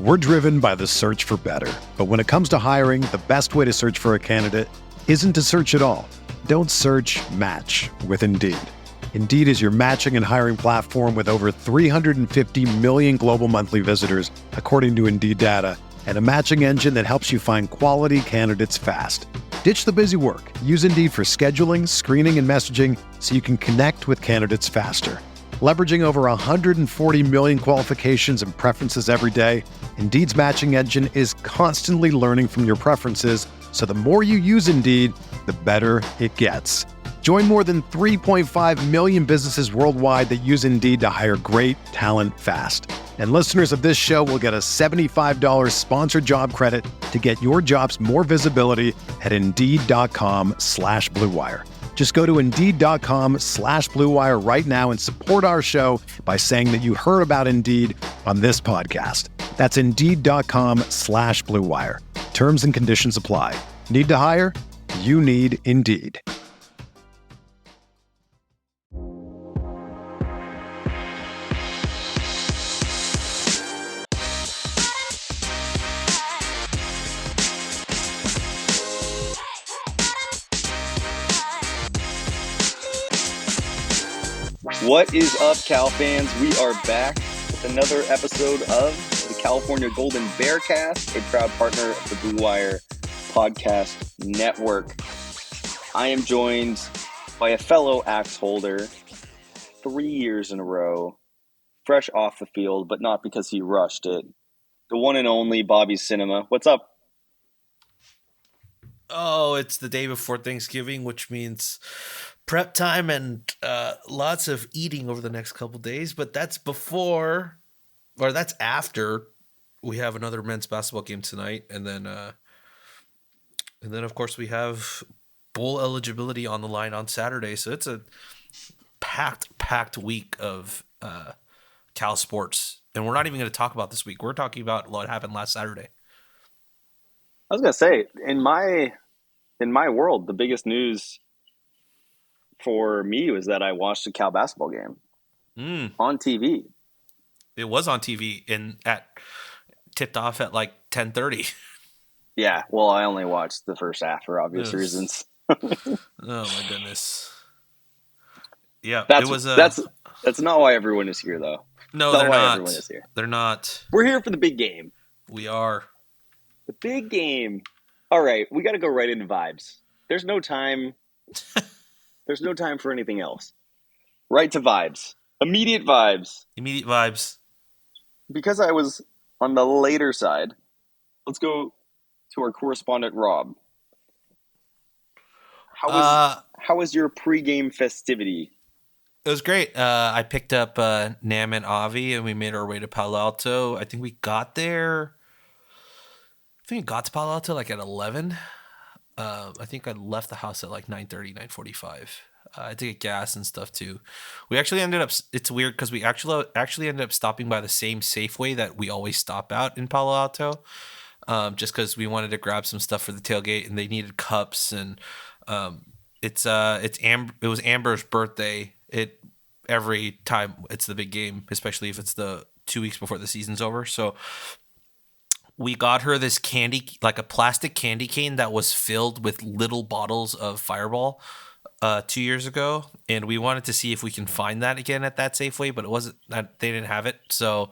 We're driven by the search for better. But when it comes to hiring, the best way to search for a candidate isn't to search at all. Don't search, match with Indeed. Indeed is your matching and hiring platform with over 350 million global monthly visitors, according to Indeed data, and a matching engine that helps you find quality candidates fast. Ditch the busy work. Use Indeed for scheduling, screening, and messaging so you can connect with candidates faster. Leveraging over 140 million qualifications and preferences every day, Indeed's matching engine is constantly learning from your preferences, so the more you use Indeed, the better it gets. Join more than 3.5 million businesses worldwide that use Indeed to hire great talent fast. And listeners of this show will get a $75 sponsored job credit to get your jobs more visibility at Indeed.com/Blue Wire. Just go to Indeed.com/Blue Wire right now and support our show by saying that you heard about Indeed on this podcast. That's Indeed.com/Blue Wire. Terms and conditions apply. Need to hire? You need Indeed. What is up, Cal fans? We are back with another episode of the California Golden Bearcast, a proud partner of the Blue Wire Podcast Network. I am joined by a fellow axe holder 3 years in a row, fresh off the field, but not because he rushed it. The one and only Bobby Cinema. What's up? Oh, it's the day before Thanksgiving, which means prep time and lots of eating over the next couple days. But that's before, or that's after we have another men's basketball game tonight, and then of course we have bowl eligibility on the line on Saturday. So it's a packed week of Cal sports, and we're not even going to talk about this week. We're talking about what happened last Saturday. I was going to say, in my world, the biggest news for me was that I watched a Cal basketball game on TV. It was on TV and tipped off at like 10:30. Yeah, well, I only watched the first half for obvious reasons. Oh my goodness. Yeah, that's not why everyone is here, though. No, they're not. Everyone is here. They're not. We're here for the big game. We are. The big game. All right, we got to go right into vibes. There's no time. There's no time for anything else. Right to vibes. Immediate vibes. Immediate vibes. Because I was on the later side, let's go to our correspondent, Rob. How was your pregame festivity? It was great. I picked up Nam and Avi, and we made our way to Palo Alto. I think we got there. To Palo Alto like at 11. I think I left the house at like 9:30, 9:45. I had to get gas and stuff too. We actually ended up. It's weird because we actually ended up stopping by the same Safeway that we always stop out in Palo Alto, just because we wanted to grab some stuff for the tailgate, and they needed cups. And it was Amber's birthday. Every time it's the big game, especially if it's the 2 weeks before the season's over. So we got her this candy, like a plastic candy cane that was filled with little bottles of Fireball 2 years ago. And we wanted to see if we can find that again at that Safeway, but they didn't have it. So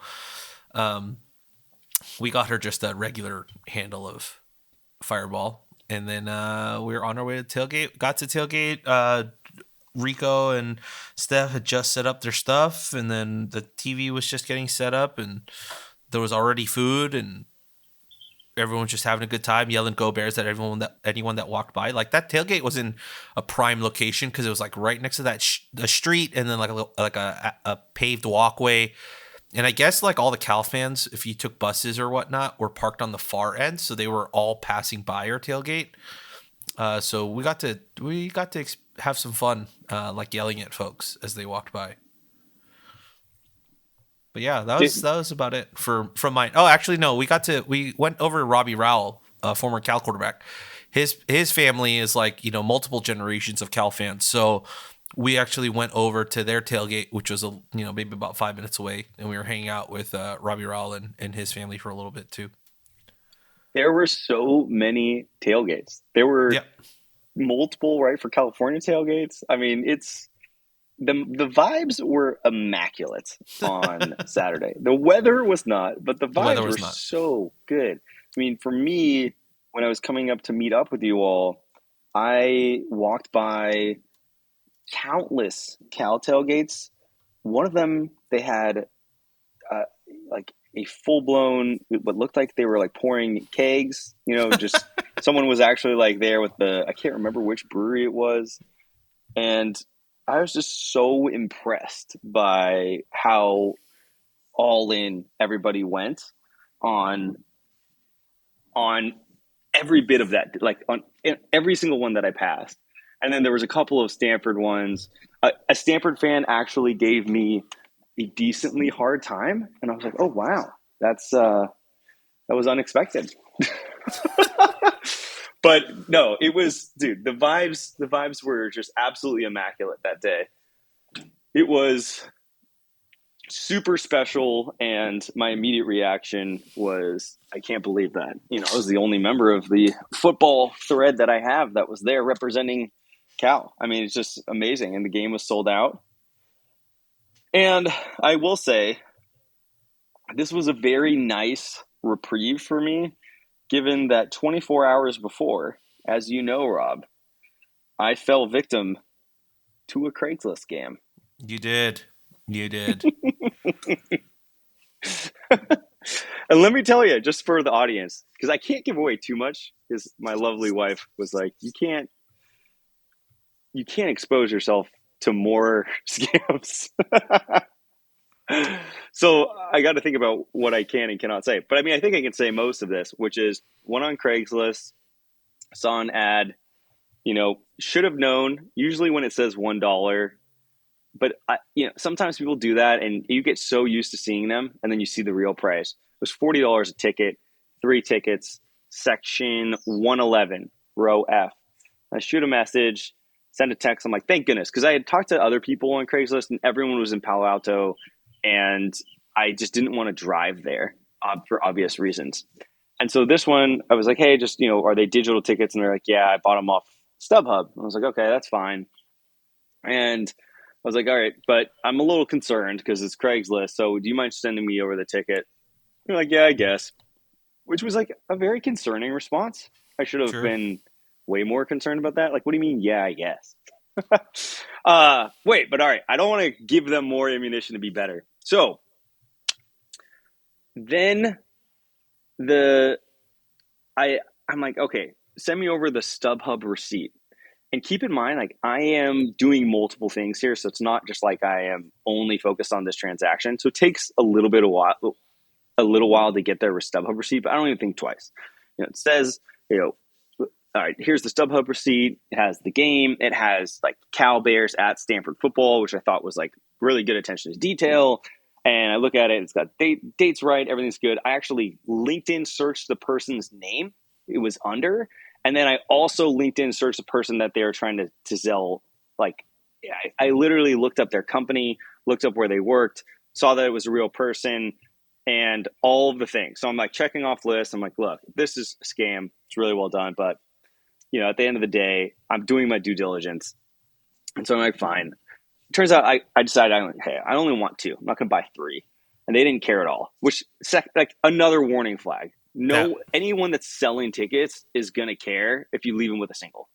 we got her just a regular handle of Fireball. And then we were on our way to tailgate. Got to tailgate. Rico and Steph had just set up their stuff. And then the TV was just getting set up. And there was already food. And everyone was just having a good time, yelling "Go Bears" at anyone that walked by. Like that tailgate was in a prime location because it was like right next to that the street, and then like a paved walkway. And I guess like all the Cal fans, if you took buses or whatnot, were parked on the far end, so they were all passing by our tailgate. So we got to have some fun, like yelling at folks as they walked by. But yeah, that was about it from mine. Oh, actually, no, we went over to Robbie Rowell, former Cal quarterback. His family is like, multiple generations of Cal fans. So we actually went over to their tailgate, which was maybe about 5 minutes away, and we were hanging out with Robbie Rowell and his family for a little bit too. There were so many tailgates. There were Yep. multiple, right, for California tailgates. I mean, it's the vibes were immaculate on Saturday. The weather was not, but the The weather vibes was were not. so good. I mean, for me, when I was coming up to meet up with you all, I walked by countless Cal tailgates. One of them, they had uh, like a full blown, what looked like they were like pouring kegs. Just someone was actually like there with I can't remember which brewery it was, and I was just so impressed by how all in everybody went on on every bit of that, like on every single one that I passed. And then there was a couple of Stanford ones. A Stanford fan actually gave me a decently hard time, and I was like, "Oh wow, that was unexpected." But no, it was, dude. The vibes were just absolutely immaculate that day. It was super special, and my immediate reaction was, I can't believe that I was the only member of the football thread that I have that was there representing Cal. I mean, it's just amazing, and the game was sold out. And I will say, this was a very nice reprieve for me, given that 24 hours before, as you know, Rob, I fell victim to a Craigslist scam. You did. And let me tell you, just for the audience, because I can't give away too much, because my lovely wife was like, you can't expose yourself to more scams. So I got to think about what I can and cannot say. But I mean, I think I can say most of this, which is one on Craigslist, saw an ad, should have known. Usually when it says $1, but sometimes people do that, and you get so used to seeing them, and then you see the real price. It was $40 a ticket, 3 tickets, section 111, row F. I shoot a message, send a text. I'm like, thank goodness, because I had talked to other people on Craigslist, and everyone was in Palo Alto, and I just didn't want to drive there for obvious reasons. And so this one, I was like, hey, just, are they digital tickets? And they're like, yeah, I bought them off StubHub. I was like, okay, that's fine. And I was like, all right, but I'm a little concerned because it's Craigslist. So do you mind sending me over the ticket? They're like, yeah, I guess, which was like a very concerning response. I should have Sure. been way more concerned about that. Like, what do you mean? Yeah, I guess. Wait, but all right, I don't want to give them more ammunition to be better. So then I'm like, okay, send me over the StubHub receipt. And keep in mind, like, I am doing multiple things here, so it's not just like I am only focused on this transaction. So it takes a little while to get their StubHub receipt, but I don't even think twice. It says, all right, here's the StubHub receipt. It has the game. It has like Cal Bears at Stanford football, which I thought was like really good attention to detail. And I look at it, it's got dates right, everything's good. I actually LinkedIn searched the person's name it was under. And then I also LinkedIn searched the person that they were trying to sell. Like, I literally looked up their company, looked up where they worked, saw that it was a real person, and all of the things. So I'm like checking off lists. I'm like, look, this is a scam. It's really well done. But, at the end of the day, I'm doing my due diligence. And so I'm like, fine. Turns out I decided, hey, I only want 2. I'm not going to buy 3. And they didn't care at all, which like another warning flag. Yeah. Anyone that's selling tickets is going to care if you leave them with a single.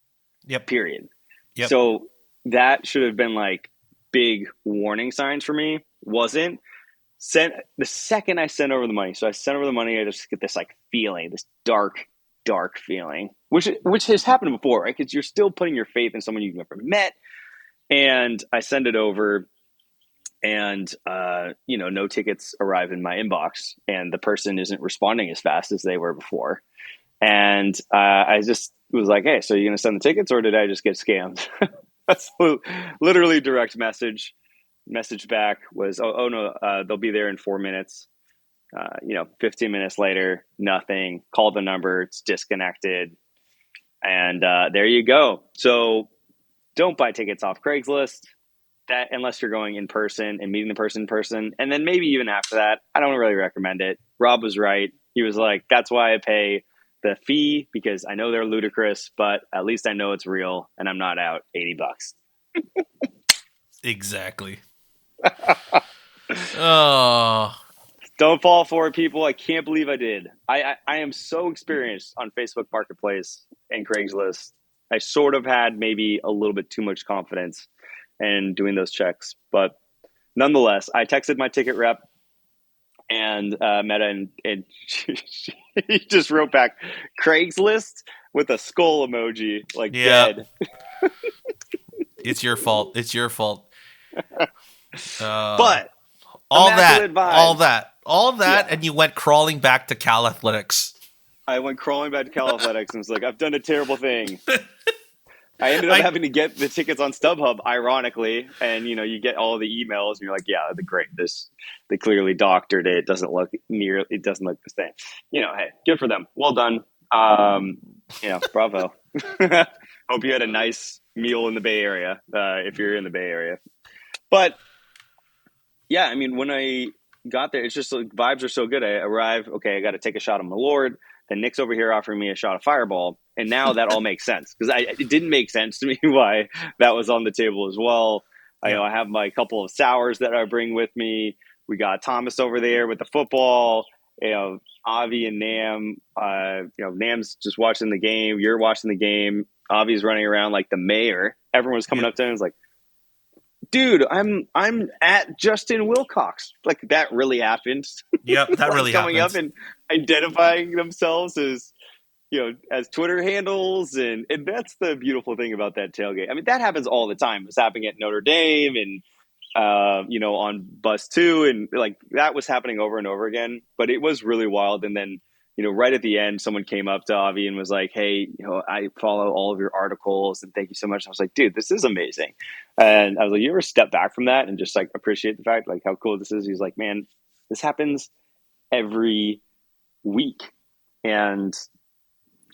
Yep. Period. Yep. So that should have been like big warning signs for me. Wasn't. The second I sent over the money, so I sent over the money, I just get this like feeling, this dark feeling, which has happened before, right? Because you're still putting your faith in someone you've never met. And I send it over, and no tickets arrive in my inbox, and the person isn't responding as fast as they were before. And I just was like, hey, so you're going to send the tickets, or did I just get scammed? That's literally direct message back was, oh no, they'll be there in 4 minutes. 15 minutes later, nothing. Call the number, it's disconnected. And there you go. So don't buy tickets off Craigslist. that unless you're going in person and meeting the person in person, and then maybe even after that, I don't really recommend it. Rob was right. He was like, "That's why I pay the fee because I know they're ludicrous, but at least I know it's real and I'm not out $80." Exactly. Oh, Don't fall for it, people. I can't believe I did. I am so experienced on Facebook Marketplace and Craigslist. I sort of had maybe a little bit too much confidence in doing those checks, but nonetheless, I texted my ticket rep and Meta, and he just wrote back Craigslist with a skull emoji, like yeah. dead. It's your fault. It's your fault. Uh, But all that, immaculate all vibes. that, all that, Yeah. and you went crawling back to Cal Athletics. I went crawling back to Cal Athletics and was like, I've done a terrible thing. I ended up I having to get the tickets on StubHub, ironically, and you get all the emails, and you're like, "Yeah, the great. This they clearly doctored it. It doesn't look the same." Hey, good for them. Well done. Bravo. Hope you had a nice meal in the Bay Area, if you're in the Bay Area. But yeah, I mean, when I got there, it's just like vibes are so good. I arrive, okay, I got to take a shot of Malord. Then Nick's over here offering me a shot of Fireball, and now that all makes sense because it didn't make sense to me why that was on the table as well. yeah. I have my couple of sours that I bring with me. We got Thomas over there with the football. Avi and Nam. Nam's just watching the game. You're watching the game. Avi's running around like the mayor. Everyone was coming Yeah. up to him and was like, dude, I'm at Justin Wilcox. Like that really happened. Yep, that Like really coming up happens. and identifying themselves as Twitter handles, and that's the beautiful thing about that tailgate. I mean, that happens all the time. It's happening at Notre Dame and on bus two, and like that was happening over and over again. But it was really wild. And then right at the end, someone came up to Avi and was like, "Hey, I follow all of your articles, and thank you so much." I was like, "Dude, this is amazing." And I was like, "You ever step back from that and just like appreciate the fact like how cool this is?" He's like, "Man, this happens every week," and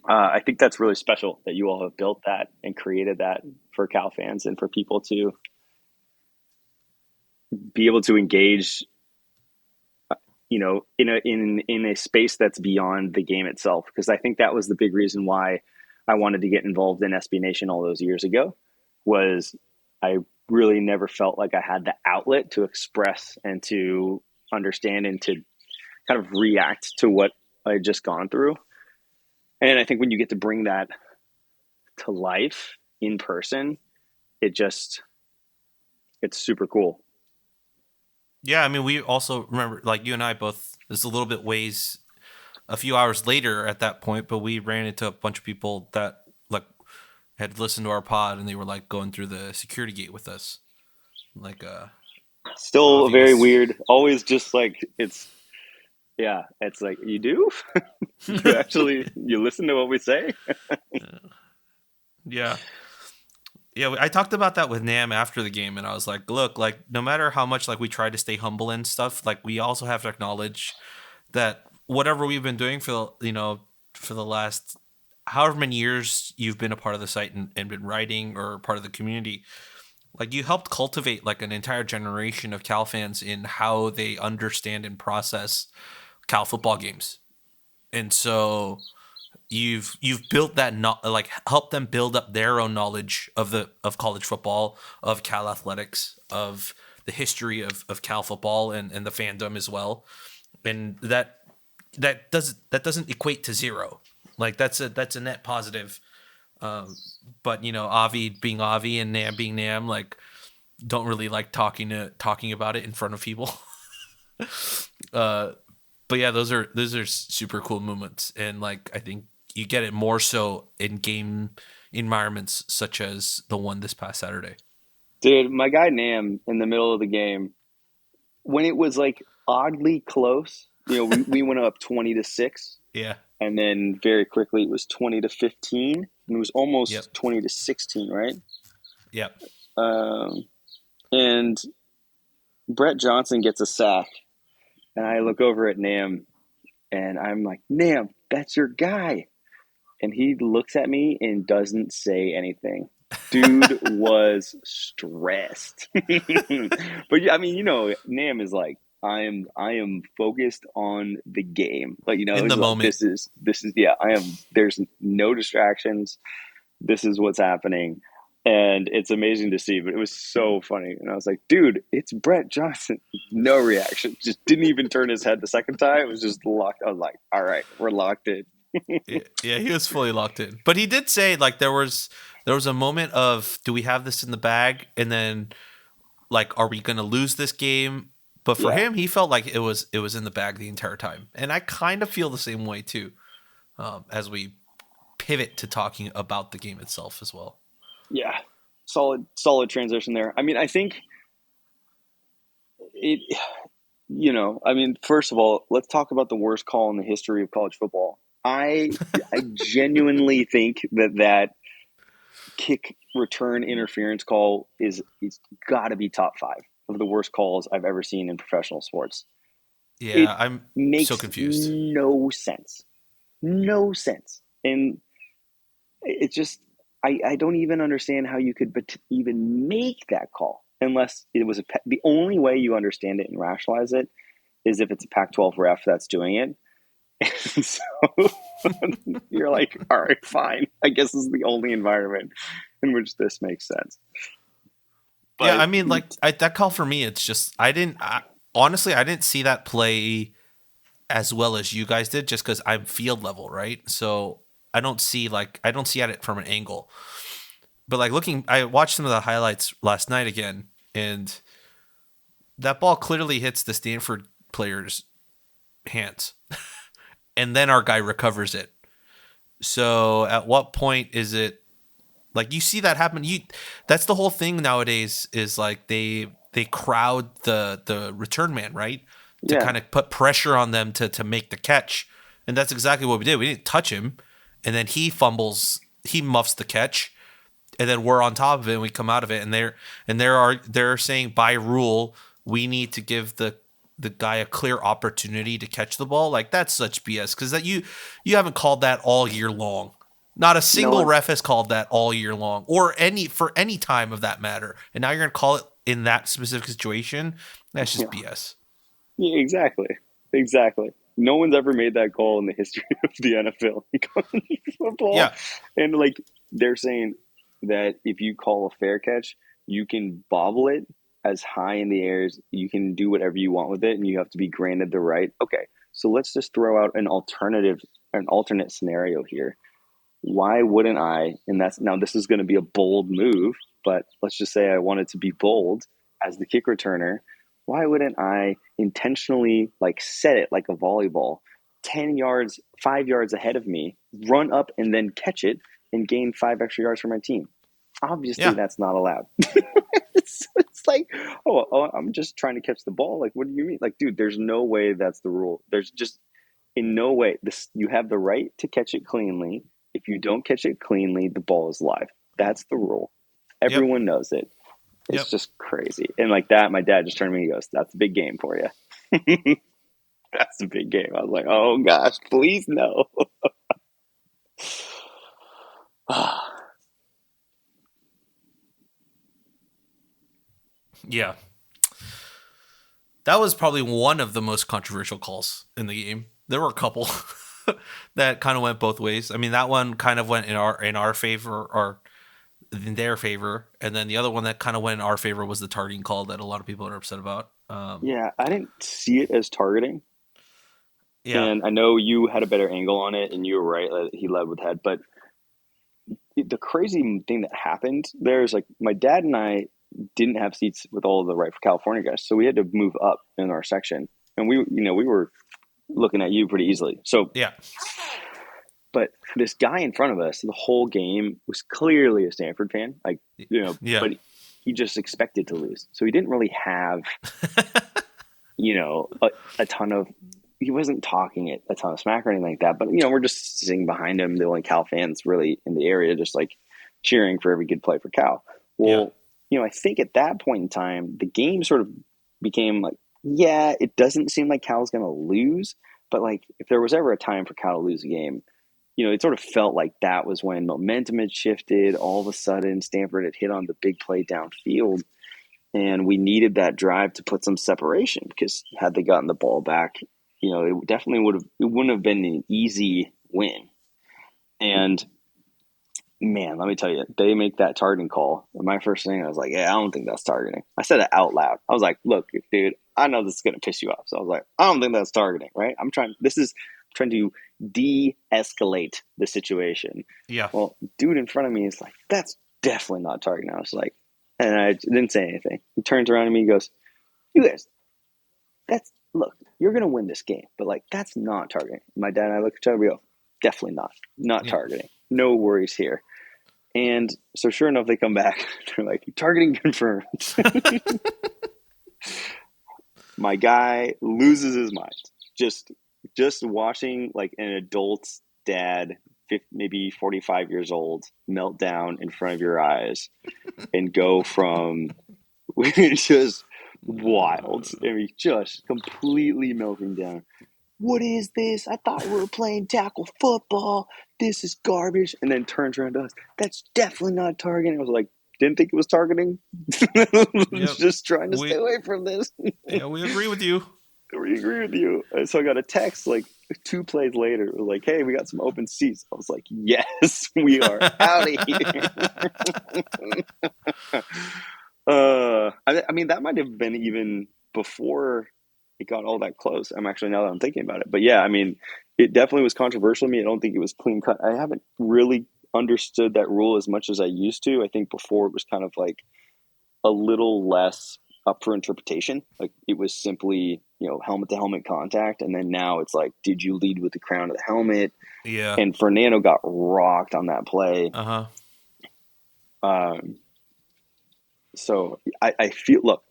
I think that's really special that you all have built that and created that for Cal fans and for people to be able to engage in a space that's beyond the game itself. Because I think that was the big reason why I wanted to get involved in SB Nation all those years ago, was I really never felt like I had the outlet to express and to understand and to kind of react to what I had just gone through. And I think when you get to bring that to life in person, it's super cool. Yeah, I mean, we also remember, like you and I both, it's a little bit ways a few hours later at that point, but we ran into a bunch of people that like had listened to our pod and they were like going through the security gate with us. Like, Still Avi very was. weird. Always just like it's like you do. You listen to what we say. Yeah. Yeah, I talked about that with Nam after the game, and I was like, look, like, no matter how much, like, we try to stay humble and stuff, like, we also have to acknowledge that whatever we've been doing for the last however many years you've been a part of the site and been writing or part of the community, like, you helped cultivate, like, an entire generation of Cal fans in how they understand and process Cal football games. And so you've built that, like, help them build up their own knowledge of college football, of Cal athletics, of the history of Cal football and the fandom as well. And that doesn't equate to zero. Like that's a net positive. But Avi being Avi and Nam being Nam, like, don't really like talking about it in front of people. But yeah, those are super cool moments, and like I think you get it more so in game environments such as the one this past Saturday. Dude, my guy Nam in the middle of the game, when it was like oddly close, we went up 20-6, Yeah. and then very quickly it was 20-15, and it was Yep. almost 20-16, right? Yep. And Brett Johnson gets a sack, and I look over at Nam, and I'm like, Nam, that's your guy. And he looks at me and doesn't say anything. Dude was stressed. But yeah, I mean, Nam is like, I am focused on the game. Like, In he's the like, moment. this is yeah, there's no distractions. This is what's happening. And it's amazing to see, but it was so funny. And I was like, dude, it's Brett Johnson. No reaction. Just didn't even turn his head the second time. It was just locked. I was like, all right, we're locked in. Yeah, he was fully locked in. But he did say like there was a moment of, do we have this in the bag? And then like, are we going to lose this game? But for Yeah. him, he felt like it was in the bag the entire time, and I kind of feel the same way too. As we pivot to talking about the game itself as well. Yeah. Solid transition there. I mean, I think it, I mean, first of all, let's talk about the worst call in the history of college football. I genuinely think that kick return interference call it's got to be top 5 of the worst calls I've ever seen in professional sports. It Yeah, I'm so makes confused. no sense. No sense. And it just I don't even understand how you could even make that call unless it was the only way you understand it and rationalize it is if it's a Pac-12 ref that's doing it. And so you're like, all right, fine. I guess this is the only environment in which this makes sense. Yeah, But I mean, like that call for me, it's just honestly I didn't see that play as well as you guys did, just because I'm field level, right? So I don't see at it from an angle. But like I watched some of the highlights last night again, and that ball clearly hits the Stanford player's hands, and then our guy recovers it. So at what point is it like you see that happen? That's the whole thing nowadays is like they crowd the return man, right? To yeah, kind of put pressure on them to make the catch. And that's exactly what we did. We didn't touch him, and then he muffs the catch, and then we're on top of it and we come out of it, and they're saying by rule we need to give the guy a clear opportunity to catch the ball. Like, that's such BS, because that you haven't called that all year long. Not a you know single what? ref has called that all year long, or for any time of that matter. And now you're gonna call it in that specific situation. That's just Yeah, BS. yeah, exactly. No one's ever made that call in the history of the NFL in college football, Yeah, and like they're saying that if you call a fair catch, you can bobble it as high in the air as you can do whatever you want with it, and you have to be granted the right. Okay, so let's just throw out an alternate scenario here. Why wouldn't I? And that's now this is going to be a bold move, but let's just say I wanted to be bold as the kick returner. Why wouldn't I intentionally like set it like a volleyball, 10 yards, 5 yards ahead of me, run up and then catch it and gain 5 extra yards for my team? Obviously, yeah, that's not allowed. It's like, I'm just trying to catch the ball. Like, what do you mean? Like, dude, there's no way that's the rule. There's just in no way this you have the right to catch it cleanly. If you don't catch it cleanly, the ball is live. That's the rule. yep, Everyone knows it. It's yep. just crazy. And like that, my dad just turned to me and goes, "That's a big game for you." That's a big game. I was like, "Oh gosh, please no." Yeah, that was probably one of the most controversial calls in the game. There were a couple that kind of went both ways. I mean, that one kind of went in our favor, or in their favor, and then the other one that kind of went in our favor was the targeting call that a lot of people are upset about. Yeah, I didn't see it as targeting. Yeah, And I know you had a better angle on it, and you were right. He led with head. But the crazy thing that happened there is like my dad and I didn't have seats with all of the right for California guys, so we had to move up in our section, and we were looking at you pretty easily. So, yeah, but this guy in front of us, the whole game was clearly a Stanford fan, like yeah, but he just expected to lose, so he didn't really have a ton of. He wasn't talking a ton of smack or anything like that, but we're just sitting behind him, the only Cal fans really in the area, just like cheering for every good play for Cal. yeah, Well, I think at that point in time, the game sort of became like, yeah, it doesn't seem like Cal's going to lose, but like if there was ever a time for Cal to lose a game, it sort of felt like that was when momentum had shifted. All of a sudden, Stanford had hit on the big play downfield, and we needed that drive to put some separation, because had they gotten the ball back, it definitely wouldn't have been an easy win. And man, let me tell you, they make that targeting call. And my first thing, I was like, yeah, I don't think that's targeting. I said it out loud. I was like, look, dude, I know this is going to piss you off. So I was like, I don't think that's targeting, right? I'm trying to de-escalate the situation. Yeah. Well, dude in front of me is like, that's definitely not targeting. I was like, and I didn't say anything. He turns around to me and goes, you guys, look, you're going to win this game, but like, that's not targeting. My dad and I look at each other, we go, definitely not targeting. No worries here. And so sure enough, they come back. They're like, targeting confirmed. My guy loses his mind. Just watching like an adult's dad, maybe 45 years old, melt down in front of your eyes and go from just wild. I mean, just completely melting down. What is this? I thought we were playing tackle football. This is garbage. And then turns around to us. That's definitely not targeting. I was like, didn't think it was targeting. Yep. Just trying to stay away from this. Yeah, we agree with you. We agree with you. And so I got a text like 2 plays later. It was like, hey, we got some open seats. I was like, yes, we are out of here. I mean, that might have been even before it got all that close. Now that I'm thinking about it. But yeah, I mean, it definitely was controversial to me. I don't think it was clean cut. I haven't really understood that rule as much as I used to. I think before it was kind of like a little less up for interpretation. Like it was simply, helmet to helmet contact. And then now it's like, did you lead with the crown of the helmet? Yeah. And Fernando got rocked on that play. So I feel, look,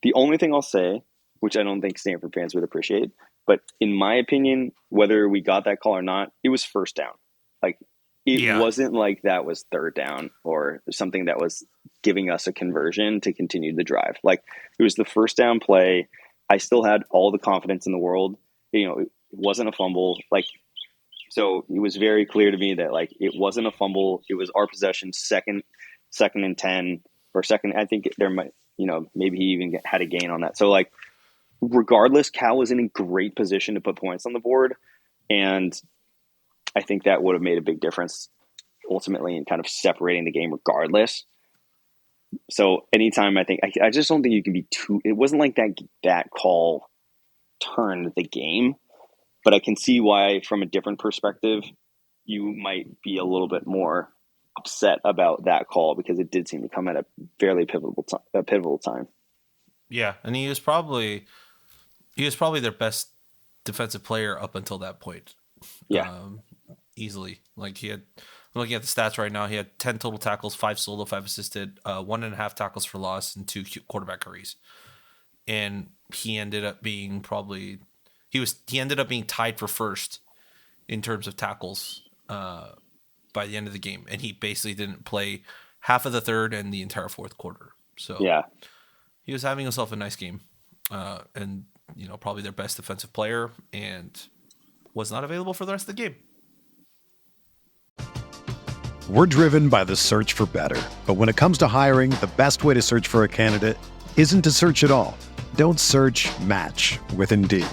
the only thing I'll say, which I don't think Stanford fans would appreciate, but in my opinion, whether we got that call or not, it was first down. Like it wasn't like that was third down or something that was giving us a conversion to continue the drive. Like it was the first down play. I still had all the confidence in the world. It wasn't a fumble. Like, so it was very clear to me that like it wasn't a fumble. It was our possession, second and 10 or second. I think there might, maybe he even had a gain on that. So like, regardless, Cal was in a great position to put points on the board. And I think that would have made a big difference ultimately in kind of separating the game regardless. So anytime I just don't think you can be it wasn't like that call turned the game, but I can see why from a different perspective, you might be a little bit more upset about that call because it did seem to come at a fairly pivotal time. Yeah. And he was probably their best defensive player up until that point. Yeah. Easily. Like I'm looking at the stats right now. He had 10 total tackles, 5 solo, 5 assisted, 1.5 tackles for loss, and 2 quarterback hurries. And he ended up being tied for first in terms of tackles by the end of the game. And he basically didn't play half of the third and the entire fourth quarter. So yeah, he was having himself a nice game. And probably their best defensive player, and was not available for the rest of the game. We're driven by the search for better. But when it comes to hiring, the best way to search for a candidate isn't to search at all. Don't search, match with Indeed.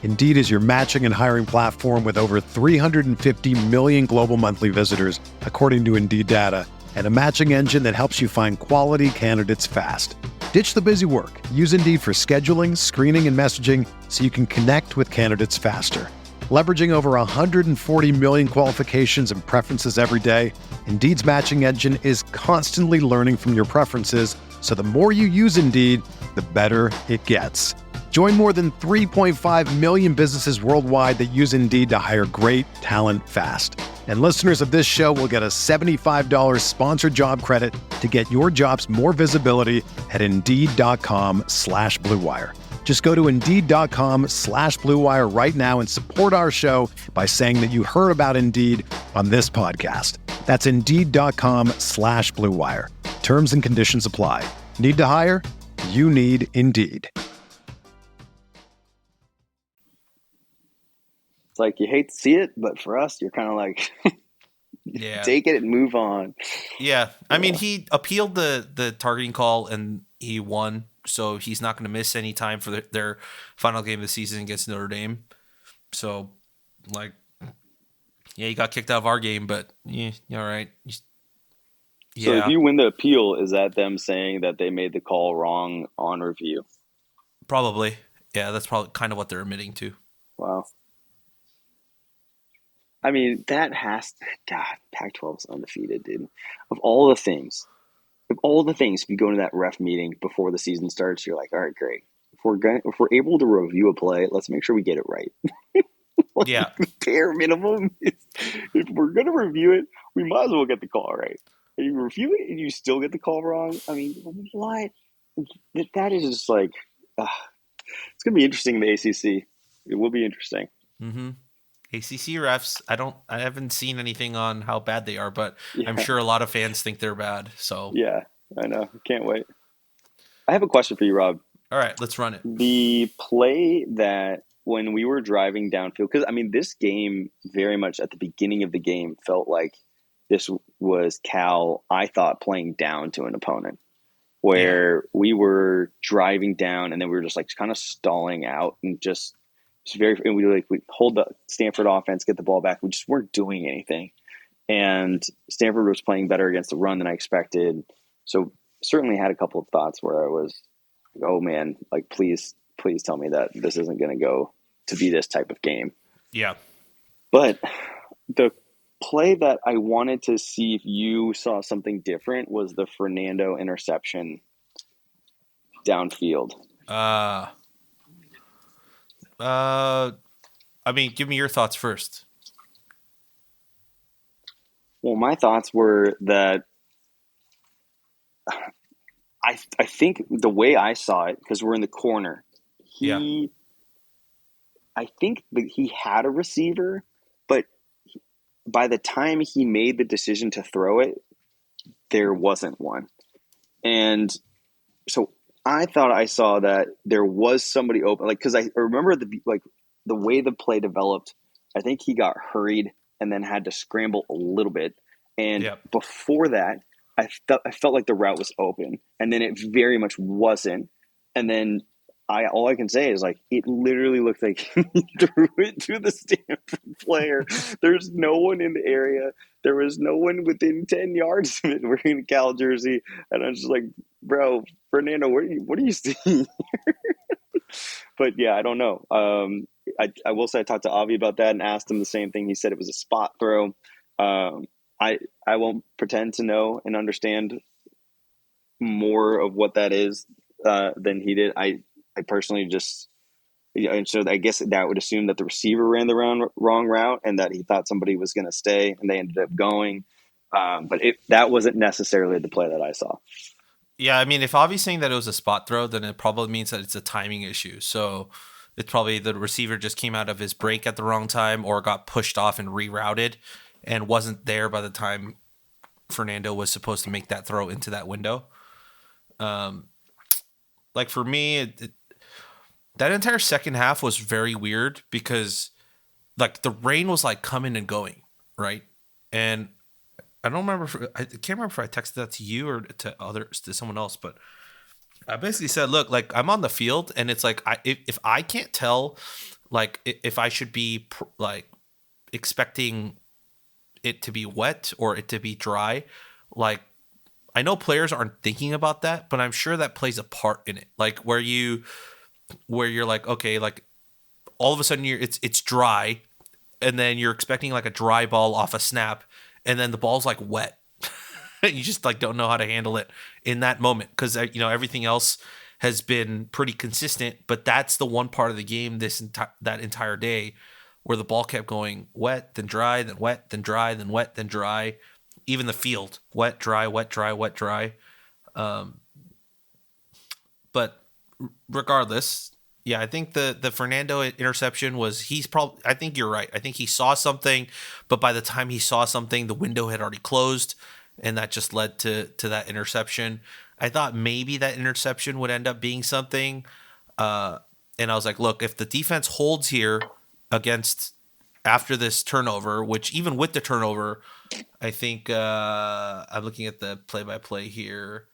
Indeed is your matching and hiring platform with over 350 million global monthly visitors, according to Indeed data, and a matching engine that helps you find quality candidates fast. Ditch the busy work. Use Indeed for scheduling, screening, and messaging so you can connect with candidates faster. Leveraging over 140 million qualifications and preferences every day, Indeed's matching engine is constantly learning from your preferences, so the more you use Indeed, the better it gets. Join more than 3.5 million businesses worldwide that use Indeed to hire great talent fast. And listeners of this show will get a $75 sponsored job credit to get your jobs more visibility at Indeed.com/Blue Wire. Just go to Indeed.com/Blue Wire right now and support our show by saying that you heard about Indeed on this podcast. That's Indeed.com/Blue Wire. Terms and conditions apply. Need to hire? You need Indeed. It's like you hate to see it, but for us, you're kind of like Yeah. take it and move on. Yeah. I mean, Yeah. he appealed the targeting call and he won. So he's not going to miss any time for their final game of the season against Notre Dame. So, like, yeah, he got kicked out of our game, but yeah, all right. So if Yeah, you win the appeal, is that them saying that they made the call wrong on review? probably. Yeah, that's probably kind of what they're admitting to. Wow. I mean, that has God. Pac-12 is undefeated, dude. Of all the things, if you go into that ref meeting before the season starts, you're like, all right, great. If we're able to review a play, let's make sure we get it right. Like, Yeah. the bare minimum is, if we're gonna review it, we might as well get the call right. If you review it and you still get the call wrong, I mean, what? That is just like, it's gonna be interesting in the ACC. It will be interesting. Mm-hmm. ACC refs. I haven't seen anything on how bad they are, but I'm Yeah, sure a lot of fans think they're bad. So, yeah, I know. Can't wait. I have a question for you, Rob. all right, let's run it. The play that when we were driving downfield, because I mean, this game very much at the beginning of the game felt like this was Cal, I thought, playing down to an opponent Yeah. where we were driving down and then we were just like kind of stalling out and just very, and we hold the Stanford offense, get the ball back. We just weren't doing anything. And Stanford was playing better against the run than I expected. So certainly had a couple of thoughts where I was, oh man, like please tell me that this isn't going to go to be this type of game. Yeah. But the play that I wanted to see if you saw something different was the Fernando interception downfield. Uh, uh, I mean, give me your thoughts first. Well, my thoughts were that I think the way I saw it, because we're in the corner, Yeah. I think that he had a receiver, but by the time he made the decision to throw it, there wasn't one. And so I thought I saw that there was somebody open, like, because I remember the way the play developed. I think he got hurried and then had to scramble a little bit. And Yep. before that, I felt like the route was open, and then it very much wasn't. And then all I can say is like it literally looked like he threw it to the Stanford player. There's no one in the area. There was no one within 10 yards of it wearing a Cal jersey, and I was just like, bro, Fernando, what are you seeing? But yeah, I don't know. I will say I talked to Avi about that and asked him the same thing. He said it was a spot throw. Um, I won't pretend to know and understand more of what that is than he did. I personally just, yeah, and so I guess that would assume that the receiver ran the wrong route and that he thought somebody was going to stay and they ended up going. But that wasn't necessarily the play that I saw. Yeah, I mean, if Avi's saying that it was a spot throw, then it probably means that it's a timing issue. So it's probably the receiver just came out of his break at the wrong time or got pushed off and rerouted and wasn't there by the time Fernando was supposed to make that throw into that window. Like for me, that entire second half was very weird because like the rain was like coming and going, right? And I don't remember. I can't remember if I texted that to you or to someone else, but I basically said, "Look, like I'm on the field, and it's like if I can't tell, like if I should be like expecting it to be wet or it to be dry, like I know players aren't thinking about that, but I'm sure that plays a part in it. Like where you're like, okay, like all of a sudden it's dry, and then you're expecting like a dry ball off a snap, and then the ball's like wet." You just like don't know how to handle it in that moment because everything else has been pretty consistent, but that's the one part of the game that entire day where the ball kept going wet, then dry, then wet, then dry, then wet, then dry. Even the field, wet, dry, wet, dry, wet, dry. But regardless, yeah, I think the Fernando interception was I think you're right. I think he saw something, but by the time he saw something, the window had already closed, and that just led to that interception. I thought maybe that interception would end up being something, and I was like, look, if the defense holds here against after this turnover, which even with the turnover, I think I'm looking at the play-by-play here.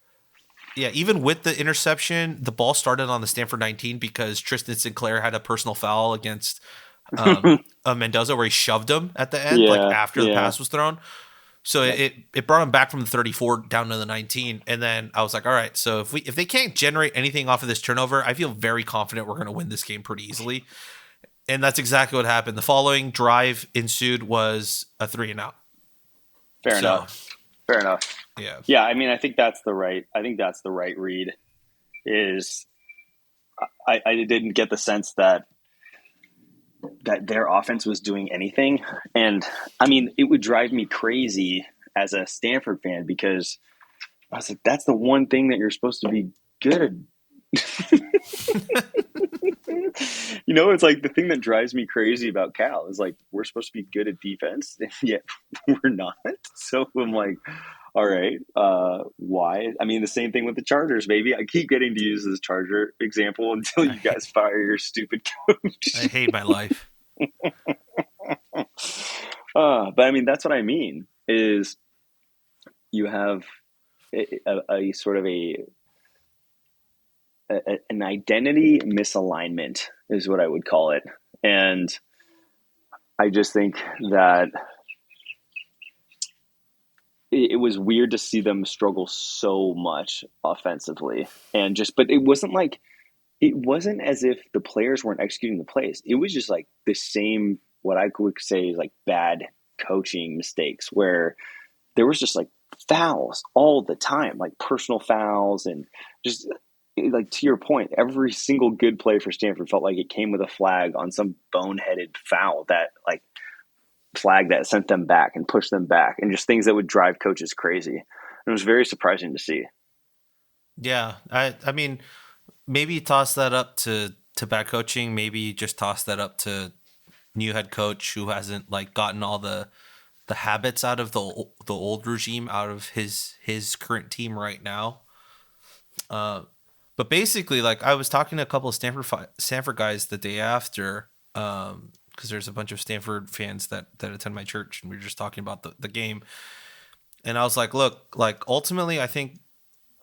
Yeah, even with the interception, the ball started on the Stanford 19 because Tristan Sinclair had a personal foul against Mendoza where he shoved him at the end, like Yeah, after the yeah. pass was thrown. So Yep. it brought him back from the 34 down to the 19, and then I was like, all right, so if they can't generate anything off of this turnover, I feel very confident we're going to win this game pretty easily. And that's exactly what happened. The following drive ensued was a 3-and-out. Fair So enough. Fair enough. yeah, Yeah, I mean, I think that's the right read. Is I didn't get the sense that their offense was doing anything, and I mean, it would drive me crazy as a Stanford fan because I was like, that's the one thing that you're supposed to be good. It's like the thing that drives me crazy about Cal is like we're supposed to be good at defense, and yet we're not. So I'm like, all right, why? I mean, the same thing with the Chargers, maybe. I keep getting to use this Charger example until you guys fire your stupid coach. I hate my life. But I mean, that's what I mean. Is you have a sort of an identity misalignment is what I would call it, and I just think that it was weird to see them struggle so much offensively, but it wasn't as if the players weren't executing the plays. It was just like the same, what I would say is like bad coaching mistakes where there was just like fouls all the time, like personal fouls, and just like to your point, every single good play for Stanford felt like it came with a flag on some boneheaded foul that sent them back and pushed them back, and just things that would drive coaches crazy. And it was very surprising to see. Yeah, I mean, maybe toss that up to bad coaching. Maybe just toss that up to new head coach who hasn't like gotten all the habits out of the old regime out of his current team right now. But basically, like I was talking to a couple of Stanford guys the day after, because there's a bunch of Stanford fans that attend my church, and we were just talking about the game. And I was like, look, like ultimately, I think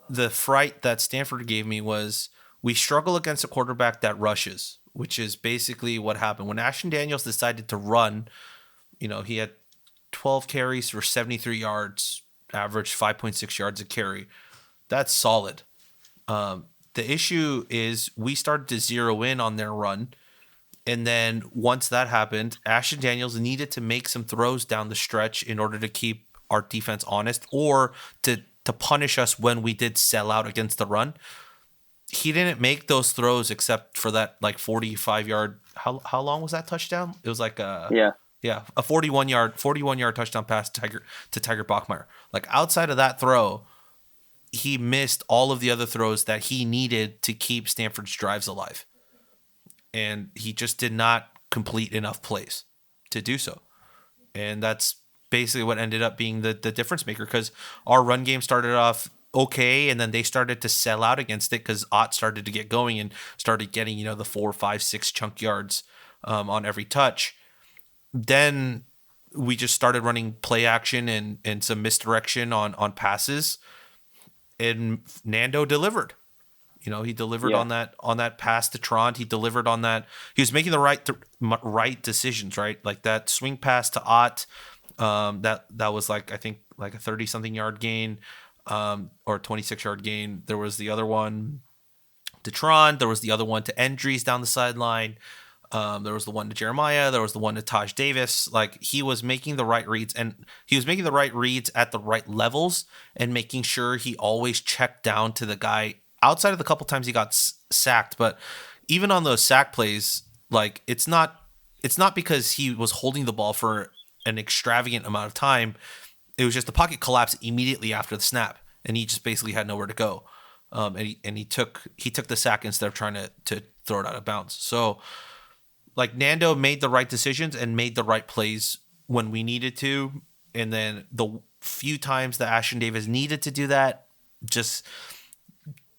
the fright that Stanford gave me was we struggle against a quarterback that rushes, which is basically what happened when Ashton Daniels decided to run. He had 12 carries for 73 yards, average 5.6 yards a carry. That's solid. The issue is we started to zero in on their run. And then once that happened, Ashton Daniels needed to make some throws down the stretch in order to keep our defense honest or to punish us when we did sell out against the run. He didn't make those throws except for that like 45-yard. How long was that touchdown? It was like a 41-yard touchdown pass to Tiger Bachmeier. Like outside of that throw, he missed all of the other throws that he needed to keep Stanford's drives alive. And he just did not complete enough plays to do so. And that's basically what ended up being the difference maker, because our run game started off okay, and then they started to sell out against it because Ott started to get going and started getting, the 4, 5, 6 chunk yards on every touch. Then we just started running play action and some misdirection on passes, and Nando delivered. He delivered on that pass to Trond. He delivered on that. He was making the right decisions, right? Like that swing pass to Ott, that was like I think like a 30-something yard gain, or a 26-yard gain. There was the other one to Trond. There was the other one to Endries down the sideline. There was the one to Jeremiah. There was the one to Taj Davis. Like he was making the right reads, and he was making the right reads at the right levels, and making sure he always checked down to the guy outside of the couple times he got sacked. But even on those sack plays, like it's not because he was holding the ball for an extravagant amount of time. It was just the pocket collapsed immediately after the snap, and he just basically had nowhere to go. And he took the sack instead of trying to throw it out of bounds. So like Nando made the right decisions and made the right plays when we needed to. And then the few times that Ashton Davis needed to do that, just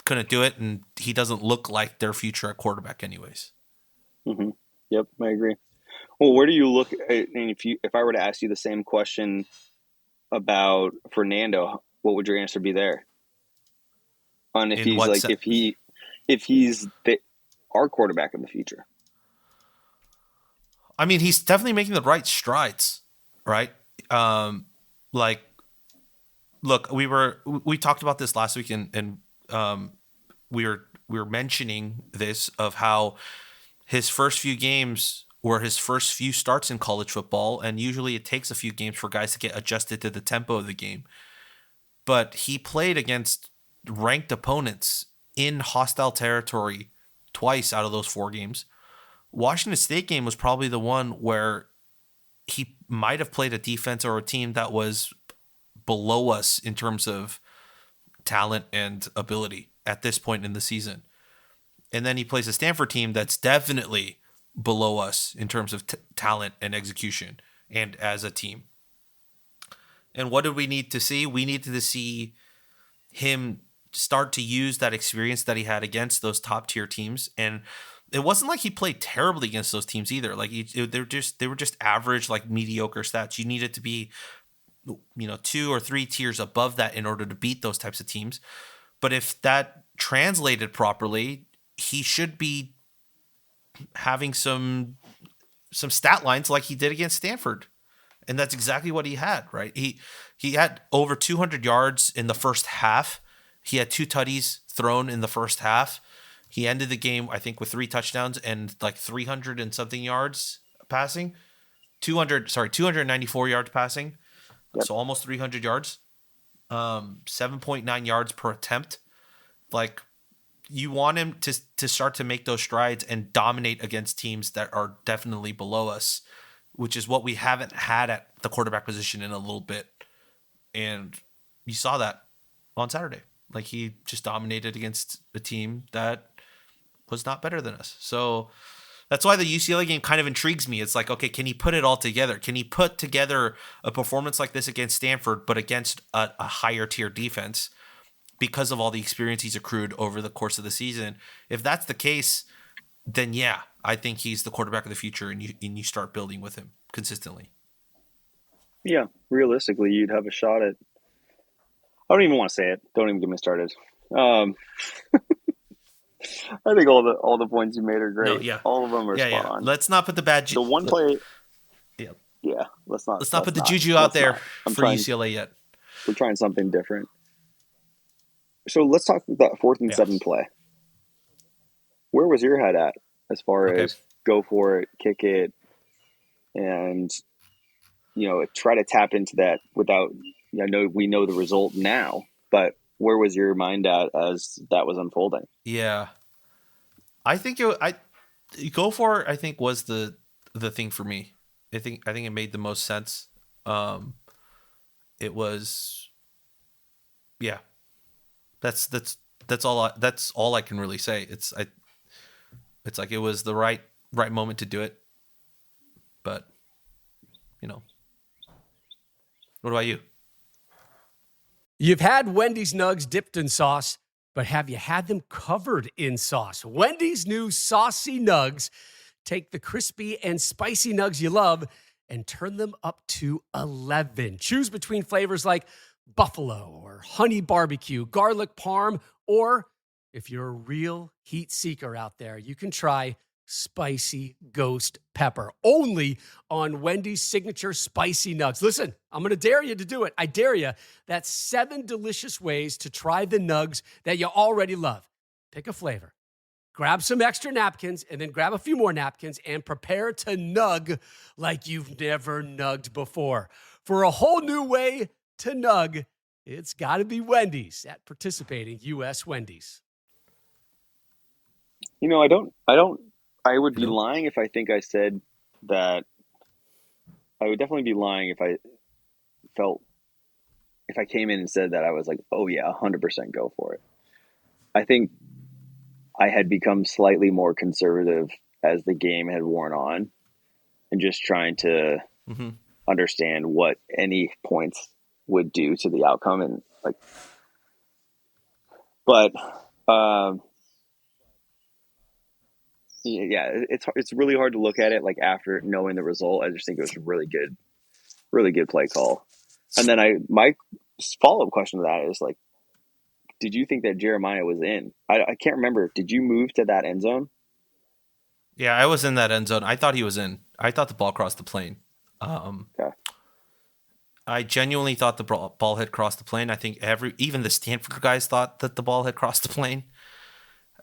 couldn't do it. And he doesn't look like their future at quarterback anyways. Mm-hmm. Yep, I agree. Well, where do you look at, and if I were to ask you the same question about Fernando, what would your answer be there? On if In he's what like set? if he's our quarterback of the future. I mean, he's definitely making the right strides, right? Um, like, look, we talked about this last week, and we were mentioning this of how his first few games were his first few starts in college football, and usually it takes a few games for guys to get adjusted to the tempo of the game. But he played against ranked opponents in hostile territory twice out of those 4 games. Washington State game was probably the one where he might have played a defense or a team that was below us in terms of talent and ability at this point in the season. And then he plays a Stanford team that's definitely below us in terms of talent and execution and as a team. And what did we need to see? We needed to see him start to use that experience that he had against those top tier teams. And it wasn't like he played terribly against those teams either. Like they were just average, like mediocre stats. You needed to be, 2 or 3 tiers above that in order to beat those types of teams. But if that translated properly, he should be having some stat lines like he did against Stanford. And that's exactly what he had, right? He had over 200 yards in the first half. He had 2 tutties thrown in the first half. He ended the game, I think, with 3 touchdowns and like 300 and something yards passing. 294 yards passing. Yep. So almost 300 yards. 7.9 yards per attempt. Like, you want him to start to make those strides and dominate against teams that are definitely below us, which is what we haven't had at the quarterback position in a little bit. And you saw that on Saturday. Like, he just dominated against a team that was not better than us. So that's why the UCLA game kind of intrigues me. It's like, okay, can he put it all together? Can he put together a performance like this against Stanford, but against a higher tier defense because of all the experience he's accrued over the course of the season? If that's the case, then yeah, I think he's the quarterback of the future, and you start building with him consistently. Yeah, realistically, you'd have a shot at. I don't even want to say it. Don't even get me started. I think all the points you made are great. No, yeah, All of them are yeah, spot yeah. on. Let's not put the bad. The one play, Yeah. yeah. Let's not Put the juju out there I'm for trying. UCLA yet. We're trying something different. So let's talk about 4th and Yeah. 7 play. Where was your head at as far Okay. as go for it, kick it, and try to tap into that without? I know we know the result now, but where was your mind at as that was unfolding? Yeah, I think go for it. I think was the thing for me. I think it made the most sense. It was, yeah. That's all I can really say. It's like it was the right moment to do it. But what about you? You've had Wendy's nugs dipped in sauce, but have you had them covered in sauce? Wendy's new saucy nugs take the crispy and spicy nugs you love and turn them up to 11. Choose between flavors like buffalo or honey barbecue, garlic parm, or if you're a real heat seeker out there, you can try spicy ghost pepper, only on Wendy's signature spicy nugs. Listen, I'm going to dare you to do it. I dare you. That's 7 delicious ways to try the nugs that you already love. Pick a flavor, grab some extra napkins, and then grab a few more napkins and prepare to nug like you've never nugged before. For a whole new way to nug, it's got to be Wendy's at participating U.S. Wendy's. I would be lying if I think I said that. I would definitely be lying if I came in and said that I was like, oh yeah, 100% go for it. I think I had become slightly more conservative as the game had worn on and just trying to understand what any points would do to the outcome. And but Yeah, it's really hard to look at it like after knowing the result. I just think it was a really good play call. And then my follow up question to that is like, did you think that Jeremiah was in? I can't remember. Did you move to that end zone? Yeah, I was in that end zone. I thought he was in. I thought the ball crossed the plane. Okay. I genuinely thought the ball had crossed the plane. I think even the Stanford guys thought that the ball had crossed the plane.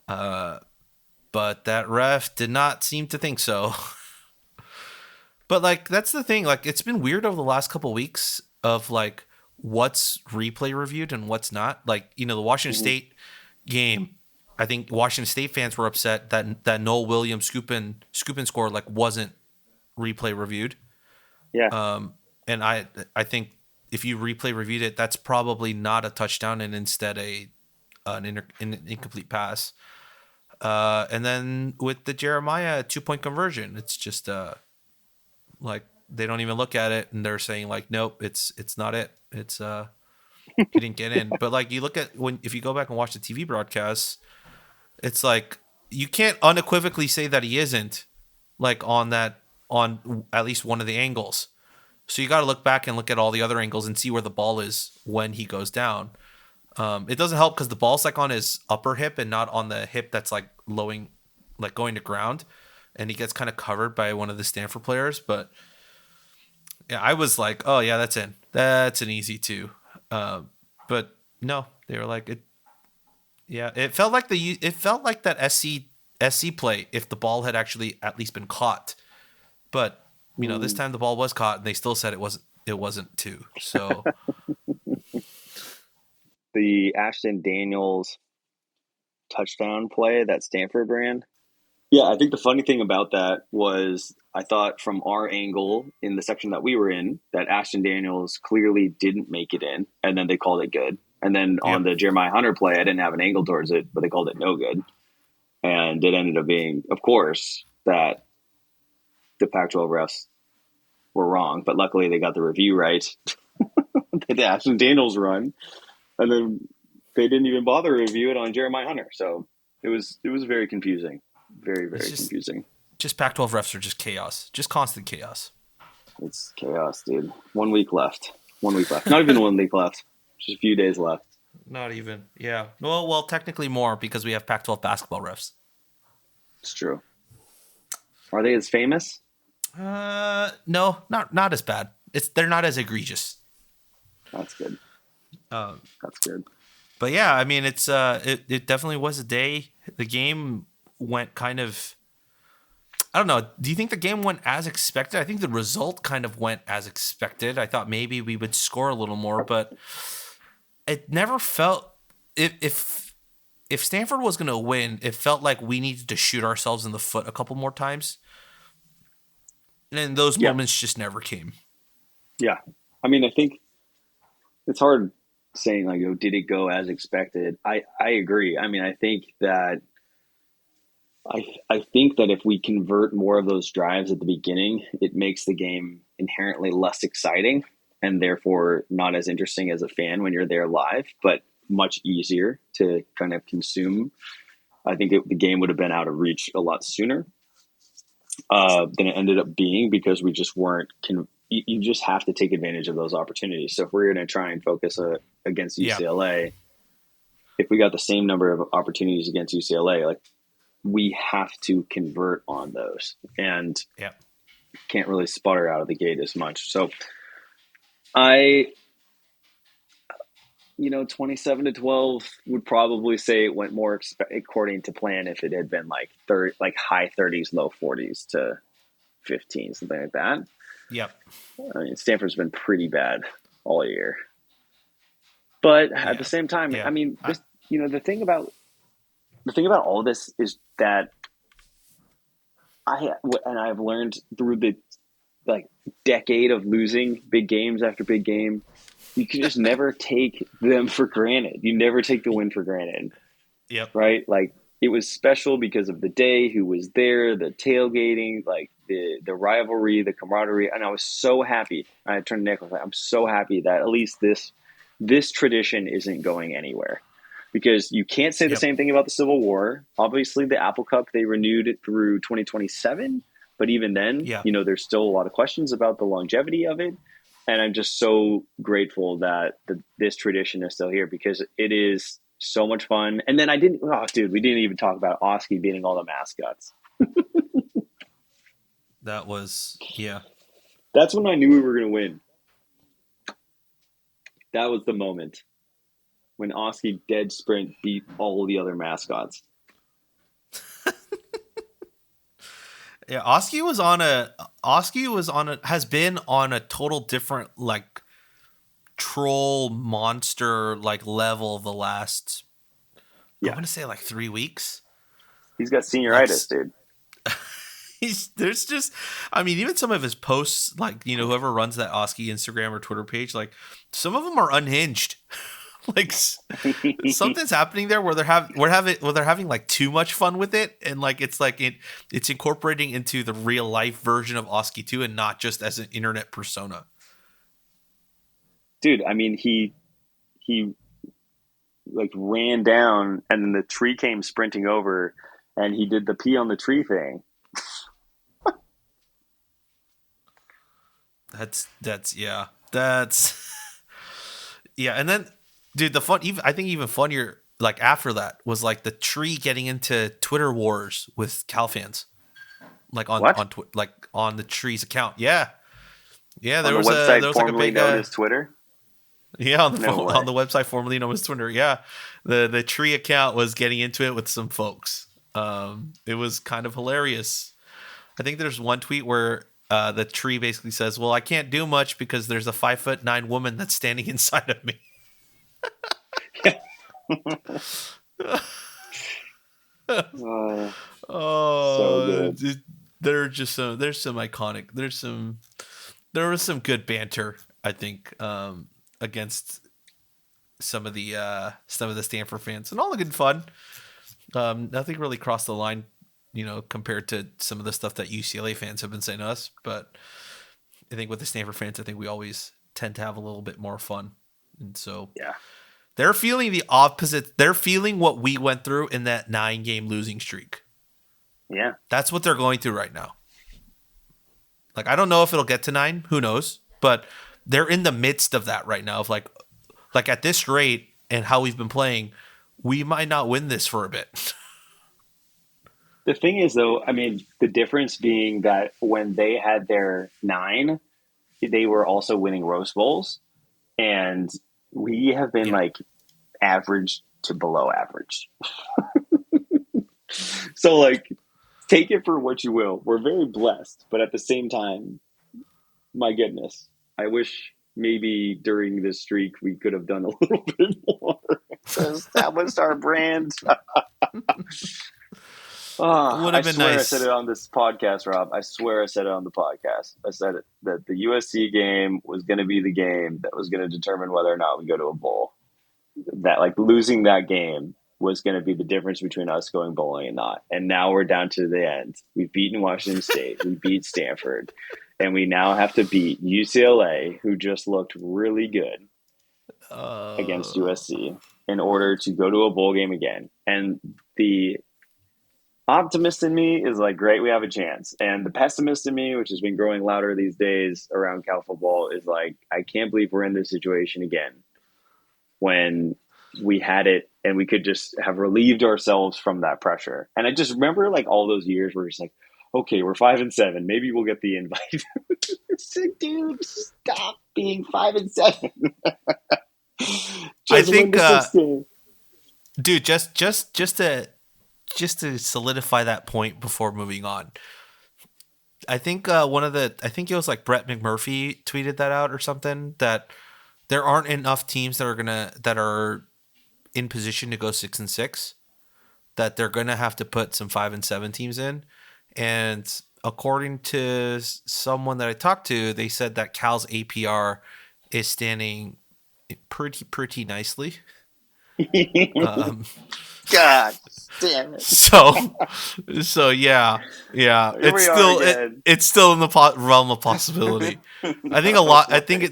But that ref did not seem to think so. But like that's the thing. Like it's been weird over the last couple of weeks of like what's replay reviewed and what's not. Like the Washington State game. I think Washington State fans were upset that Noel Williams scoop and score like wasn't replay reviewed. Yeah. And I think if you replay reviewed it, that's probably not a touchdown and instead an incomplete pass. And then with the Jeremiah 2-point conversion, it's just like they don't even look at it and they're saying like, nope, it's not it. It's he didn't get in. But like you look at if you go back and watch the TV broadcasts, it's like you can't unequivocally say that he isn't like on at least one of the angles. So you got to look back and look at all the other angles and see where the ball is when he goes down. It doesn't help because the ball's like on his upper hip and not on the hip that's like going to ground, and he gets kind of covered by one of the Stanford players. But yeah, I was like, oh yeah, that's in. That's an easy 2. But no, they were like it. Yeah, it felt like that SC play if the ball had actually at least been caught. But this time the ball was caught, and they still said it wasn't 2. So The Ashton Daniels touchdown play that Stanford ran. Yeah, I think the funny thing about that was I thought from our angle in the section that we were in that Ashton Daniels clearly didn't make it in, and then they called it good. And then on the Jeremiah Hunter play, I didn't have an angle towards it, but they called it no good. And it ended up being, of course, that the Pac-12 refs were wrong, but luckily they got the review right. The Ashton Daniels run, and then they didn't even bother to review it on Jeremiah Hunter. So it was very confusing. Very, very confusing. Just Pac-12 refs are just chaos. Just constant chaos. It's chaos, dude. 1 week left. Not even 1 week left. Just a few days left. Not even. Yeah. Well, technically more because we have Pac-12 basketball refs. It's true. Are they as famous? No, not as bad. They're not as egregious. That's good. That's good. But yeah, I mean, it definitely was a day. The game went kind of, I don't know. Do you think the game went as expected? I think the result kind of went as expected. I thought maybe we would score a little more, but it never felt if Stanford was going to win, it felt like we needed to shoot ourselves in the foot a couple more times. And those moments just never came. Yeah. I mean, I think it's hard saying like, oh, did it go as expected? I agree. I mean, I think that if we convert more of those drives at the beginning, it makes the game inherently less exciting and therefore not as interesting as a fan when you're there live, but much easier to kind of consume. I think the game would have been out of reach a lot sooner than it ended up being because we just weren't. You just have to take advantage of those opportunities. So if we're going to try and focus against UCLA, if we got the same number of opportunities against UCLA, like we have to convert on those and can't really sputter out of the gate as much. So 27-12 would probably say it went more according to plan if it had been like high 30s, low 40s to 15, something like that. Yep. I mean, Stanford's been pretty bad all year. But at the same time, I mean, the thing about all this is that I've learned through the decade of losing big games after big game, you can just never take them for granted. You never take the win for granted. Yep. Right? Like it was special because of the day, who was there, the tailgating, like the rivalry, the camaraderie. And I was so happy. I turned to Nick. I was like, I'm so happy that at least this tradition isn't going anywhere. because you can't say the Yep. same thing about the Civil War. Obviously, the Apple Cup, they renewed it through 2027. But even then, Yeah. there's still a lot of questions about the longevity of it. And I'm just so grateful that this tradition is still here because it is so much fun. And then we didn't even talk about Oski beating all the mascots. That was, yeah. That's when I knew we were going to win. That was the moment when Oski dead sprint beat all the other mascots. Yeah, has been on a total different like troll monster like level the last Yeah. I'm gonna say like 3 weeks. He's got senioritis, dude. There's just, I mean, even some of his posts, like, whoever runs that Oski Instagram or Twitter page, like some of them are unhinged. Like something's happening there where they're having like too much fun with it, and like it's incorporating into the real life version of Oski 2 and not just as an internet persona. Dude, I mean, he like ran down and then the tree came sprinting over and he did the pee on the tree thing. That's yeah. Yeah, and then dude, I think even funnier like after that was like the tree getting into Twitter wars with Cal fans. Like on the tree's account. Yeah. Yeah, there was website like a formerly big known as Twitter. Yeah, on the website formerly known as Twitter. Yeah. The tree account was getting into it with some folks. It was kind of hilarious. I think there's one tweet where the tree basically says, "Well, I can't do much because there's a 5'9" woman that's standing inside of me." So good. There's some iconic. There was some good banter, I think, against some of the Stanford fans, and all the good fun. Nothing really crossed the line, compared to some of the stuff that UCLA fans have been saying to us. But I think with the Stanford fans, I think we always tend to have a little bit more fun, and so yeah. They're feeling the opposite. They're feeling what we went through in that 9-game losing streak. Yeah. That's what they're going through right now. Like, I don't know if it'll get to 9. Who knows? But they're in the midst of that right now. Of like at this rate and how we've been playing, we might not win this for a bit. The thing is, though, I mean, the difference being that when they had their 9, they were also winning Rose Bowls. And we have been like average to below average. So like, take it for what you will. We're very blessed, but at the same time, my goodness, I wish maybe during this streak we could have done a little bit more to establish our brand. I swear nice. I said it on this podcast, Rob. I swear I said it on the podcast. I said it, that the USC game was going to be the game that was going to determine whether or not we go to a bowl. That like losing that game was going to be the difference between us going bowling and not. And now we're down to the end. We've beaten Washington State. We beat Stanford. And we now have to beat UCLA, who just looked really good against USC, in order to go to a bowl game again. And the optimist in me is like, great, we have a chance. And the pessimist in me, which has been growing louder these days around Cal football, is like, I can't believe we're in this situation again when we had it and we could just have relieved ourselves from that pressure. And I just remember like all those years where it's like, okay, we're 5-7. Maybe we'll get the invite. It's like, dude, stop being 5-7. I think, dude, just to solidify that point before moving on, I think I think it was like Brett McMurphy tweeted that out or something, that there aren't enough teams that are in position to go 6-6, that they're gonna have to put some 5-7 teams in. And according to someone that I talked to, they said that Cal's APR is standing pretty nicely. God damn it! So yeah, it's still in the realm of possibility. I think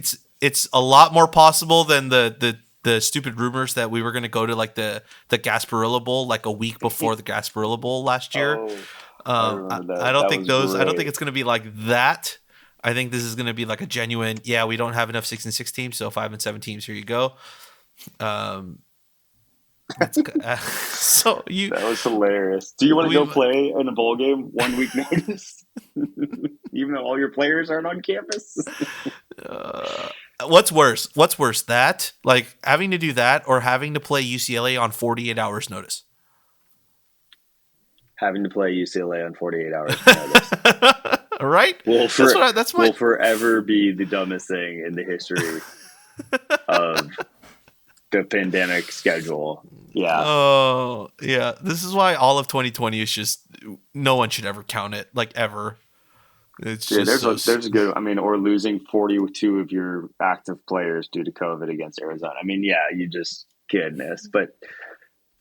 it's a lot more possible than the the stupid rumors that we were going to go to like the Gasparilla Bowl like a week before the Gasparilla Bowl last year. Oh, I remember that. I don't That think was I don't great. think it's going to be like that. I think this is going to be like a genuine. Yeah, we don't have enough 6 and 6 teams, so 5 and 7 teams. Here you go. So That was hilarious. Do you want to go play in a bowl game 1 week notice, even though all your players aren't on campus? What's worse? What's worse, that like having to do that or having to play UCLA on 48 hours notice? Having to play UCLA on 48 hours notice. Right? Will will forever be the dumbest thing in the history of the pandemic schedule. Yeah. Oh, yeah. This is why all of 2020 is just no one should ever count it, like ever. It's just there's a good. I mean, or losing 42 of your active players due to COVID against Arizona. I mean, yeah, you just goodness, but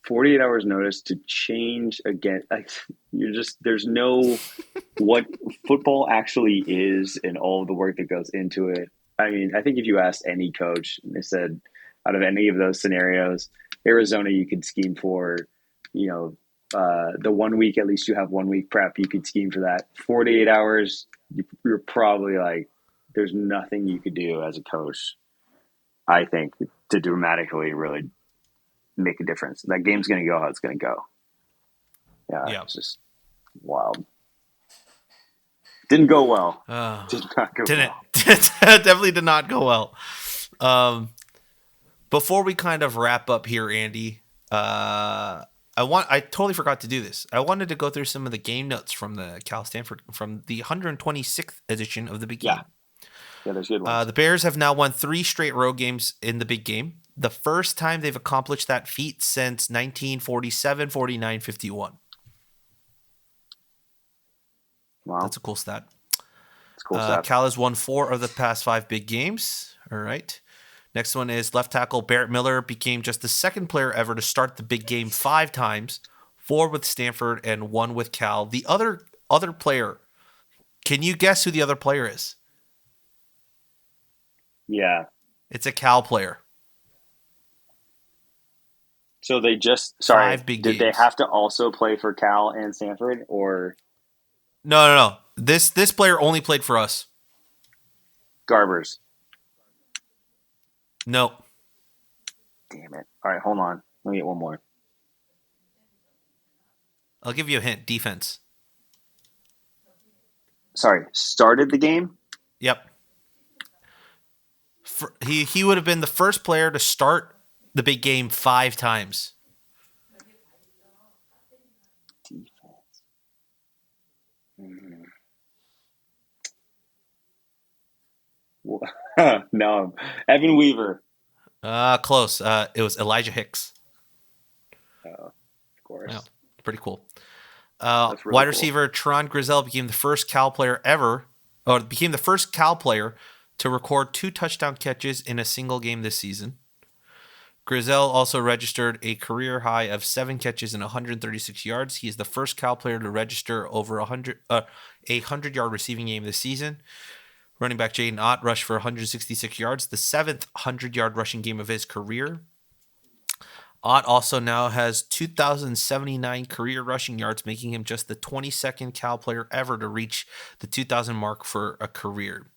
48 hours notice to change again. Like, there's no what football actually is and all of the work that goes into it. I mean, I think if you asked any coach, they said out of any of those scenarios, Arizona you could scheme for, the 1 week, at least you have 1 week prep, you could scheme for that. 48 hours, you're probably like, there's nothing you could do as a coach, I think, to dramatically really make a difference. That game's going to go how it's going to go. Yeah. It's just wild. Didn't go well. Did not go well. Definitely did not go well. Before we kind of wrap up here, Andy, I totally forgot to do this. I wanted to go through some of the game notes from the Cal Stanford from the 126th edition of the Big Game. Yeah, there's good ones. The Bears have now won 3 straight road games in the Big Game. The first time they've accomplished that feat since 1947, 49, 51. Wow. That's a cool stat. That's a cool stat. Cal has won 4 of the past 5 big games. All right. Next one is left tackle Barrett Miller became just the second player ever to start the big game 5 times, 4 with Stanford and 1 with Cal. The other player, can you guess who the other player is? Yeah. It's a Cal player. So they just, Five big did games. they have to also play for Cal and Stanford, or? No. This player only played for us. Garbers. No. Damn it. All right, hold on. Let me get one more. I'll give you a hint. Defense. Sorry, started the game? Yep. He would have been the first player to start the big game 5 times. Defense. No. Evan Weaver. Close. It was Elijah Hicks. Oh, of course. Yeah, pretty cool. That's really Wide cool. receiver Tron Grizel became the first Cal player to record 2 touchdown catches in a single game this season. Grizel also registered a career high of 7 catches and 136 yards. He is the first Cal player to register over a 100-yard receiving game this season. Running back Jaden Ott rushed for 166 yards, the 7th 100-yard rushing game of his career. Ott also now has 2,079 career rushing yards, making him just the 22nd Cal player ever to reach the 2,000 mark for a career.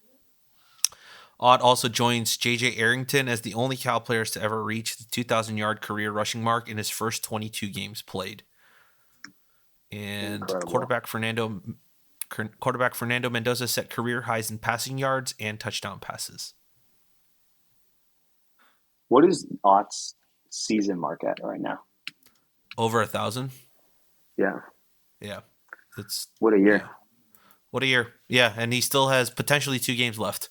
Ott also joins J.J. Arrington as the only Cal players to ever reach the 2,000-yard career rushing mark in his first 22 games played. And Incredible. quarterback Fernando Mendoza set career highs in passing yards and touchdown passes. What is Ott's season mark at right now? Over 1,000. Yeah. Yeah. What a year. Yeah. What a year. Yeah, and he still has potentially 2 games left.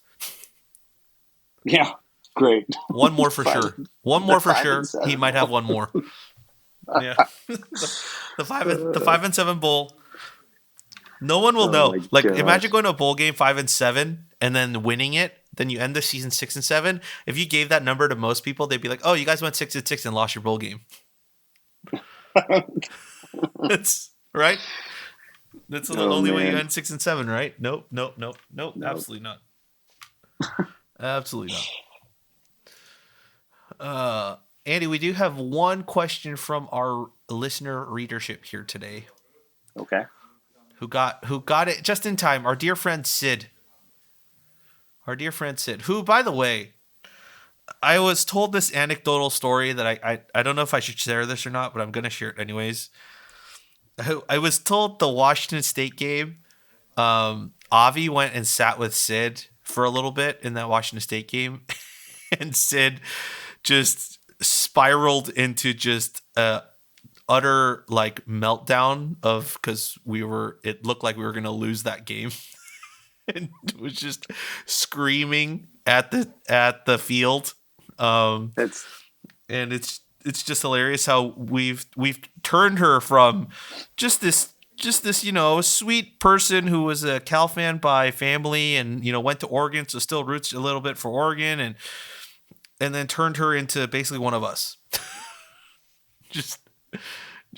Yeah. Great. One more for sure. One more for sure. He might have one more. Yeah. The 5 and 7 bowl. No one will know. Like, gosh. imagine going to a bowl game 5 and 7 and then winning it. Then you end the season 6 and 7. If you gave that number to most people, they'd be like, "Oh, you guys went 6 and 6 and lost your bowl game." That's right. That's the only way you end 6 and 7, right? Nope. Absolutely not. Absolutely not. Andy, we do have one question from our listener readership here today. Okay. Who got it just in time? Our dear friend Sid. Who, by the way, I was told this anecdotal story that I don't know if I should share this or not, but I'm gonna share it anyways. I was told the Washington State game. Avi went and sat with Sid for a little bit in that Washington State game, and Sid just spiraled into just utter like meltdown of because it looked like we were gonna lose that game, and was just screaming at the field. It's And it's just hilarious how we've turned her from just this sweet person who was a Cal fan by family and went to Oregon, so still roots a little bit for Oregon, and then turned her into basically one of us. just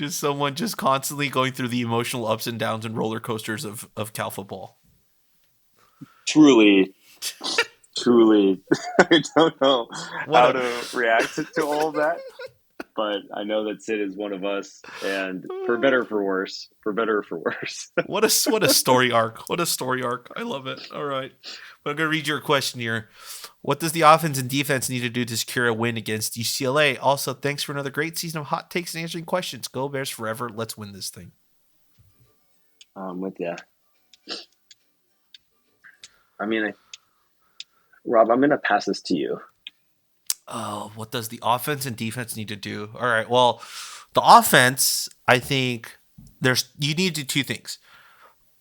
someone just constantly going through the emotional ups and downs and roller coasters of Cal football. truly, I don't know how to react to all of that, but I know that Sid is one of us, and for better or for worse. What a story arc. What a story arc. I love it. All right. But I'm going to read your question here. What does the offense and defense need to do to secure a win against UCLA? Also, thanks for another great season of hot takes and answering questions. Go Bears forever. Let's win this thing. With you. I mean, Rob, I'm going to pass this to you. Oh, what does the offense and defense need to do? All right. Well, the offense, I think you need to do two things.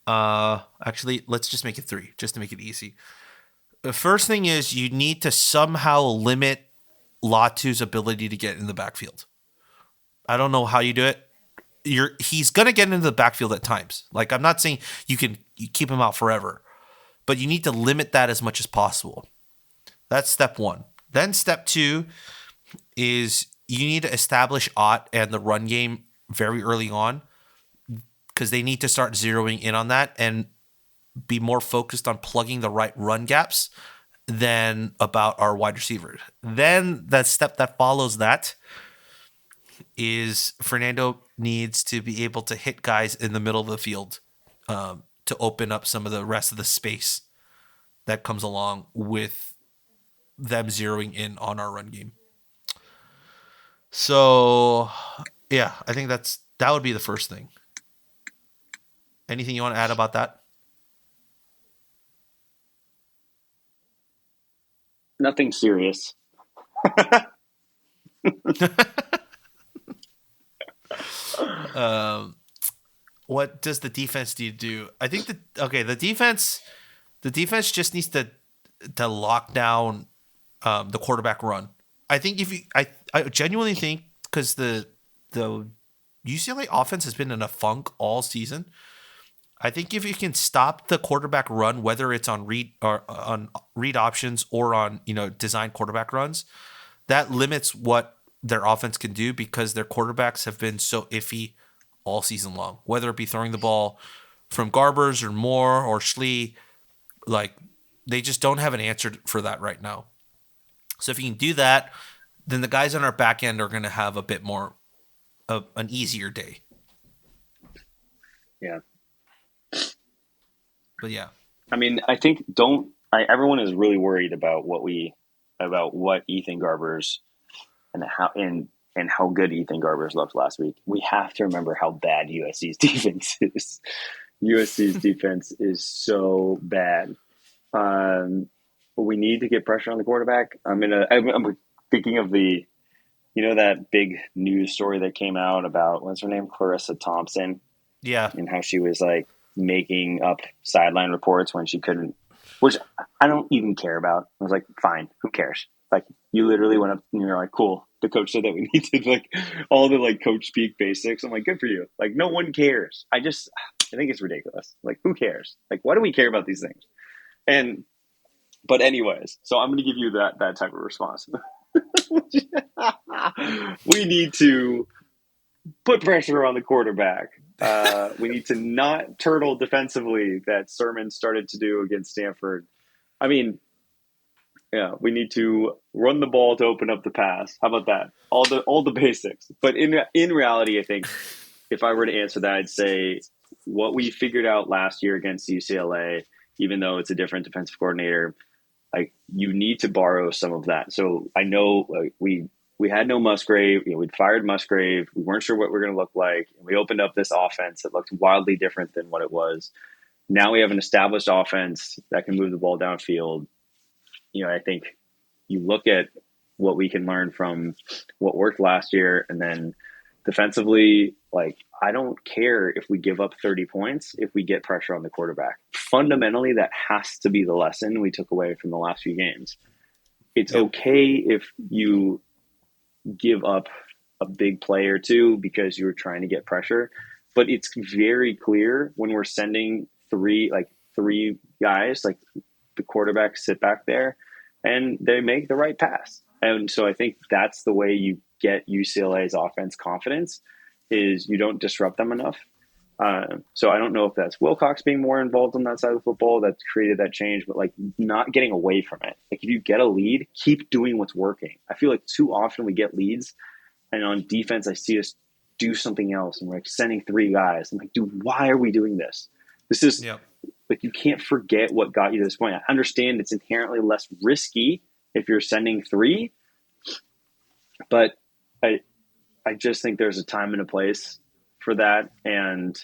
Actually, let's just make it three, just to make it easy. The first thing is you need to somehow limit Latu's ability to get in the backfield. I don't know how you do it. He's gonna get into the backfield at times. Like, I'm not saying you keep him out forever, but you need to limit that as much as possible. That's step one. Then step two is you need to establish Ott and the run game very early on, because they need to start zeroing in on that and be more focused on plugging the right run gaps than about our wide receivers. Then the step that follows that is Fernando needs to be able to hit guys in the middle of the field to open up some of the rest of the space that comes along with them zeroing in on our run game. So, yeah, I think that would be the first thing. Anything you want to add about that? Nothing serious. What does the defense need to do? I think the defense just needs to lock down the quarterback run. I think I genuinely think, because the UCLA offense has been in a funk all season. I think if you can stop the quarterback run, whether it's on read options or on design quarterback runs, that limits what their offense can do, because their quarterbacks have been so iffy all season long. Whether it be throwing the ball from Garbers or Moore or Schlee, like, they just don't have an answer for that right now. So if you can do that, then the guys on our back end are going to have a bit more of an easier day. Yeah. But yeah. I mean, I think everyone is really worried about what Ethan Garbers and how good Ethan Garbers looked last week. We have to remember how bad USC's defense is. USC's defense is so bad. But we need to get pressure on the quarterback. I'm thinking of that big news story that came out about, what's her name? Clarissa Thompson. Yeah. And how she was like making up sideline reports when she couldn't, which I don't even care about. I was like, fine, who cares? Like, you literally went up and you're like, cool. The coach said that we need to, like, all the like coach speak basics. I'm like, good for you. Like, no one cares. I think it's ridiculous. Like, who cares? Like, why do we care about these things? But anyways, so I'm going to give you that type of response. We need to put pressure on the quarterback. We need to not turtle defensively that Sermon started to do against Stanford. I mean, Yeah, we need to run the ball to open up the pass. How about that? All the basics. But in reality, I think if I were to answer that, I'd say what we figured out last year against UCLA, even though it's a different defensive coordinator, like you need to borrow some of that. So I know we had no Musgrave. We'd fired Musgrave. We weren't sure what we are going to look like. And we opened up this offense that looked wildly different than what it was. Now we have an established offense that can move the ball downfield. I think you look at what we can learn from what worked last year, and then defensively, like I don't care if we give up 30 points if we get pressure on the quarterback. Fundamentally, that has to be the lesson we took away from the last few games. It's okay if you give up a big play or two because you were trying to get pressure, but it's very clear when we're sending three guys, like the quarterbacks sit back there and they make the right pass. And so I think that's the way you get UCLA's offense confidence is you don't disrupt them enough. So I don't know if that's Wilcox being more involved on that side of the football that's created that change, but like not getting away from it. Like if you get a lead, keep doing what's working. I feel like too often we get leads and on defense, I see us do something else and we're like sending three guys. I'm like, dude, why are we doing this? This is like, you can't forget what got you to this point. I understand it's inherently less risky if you're sending three, but I just think there's a time and a place for that. And,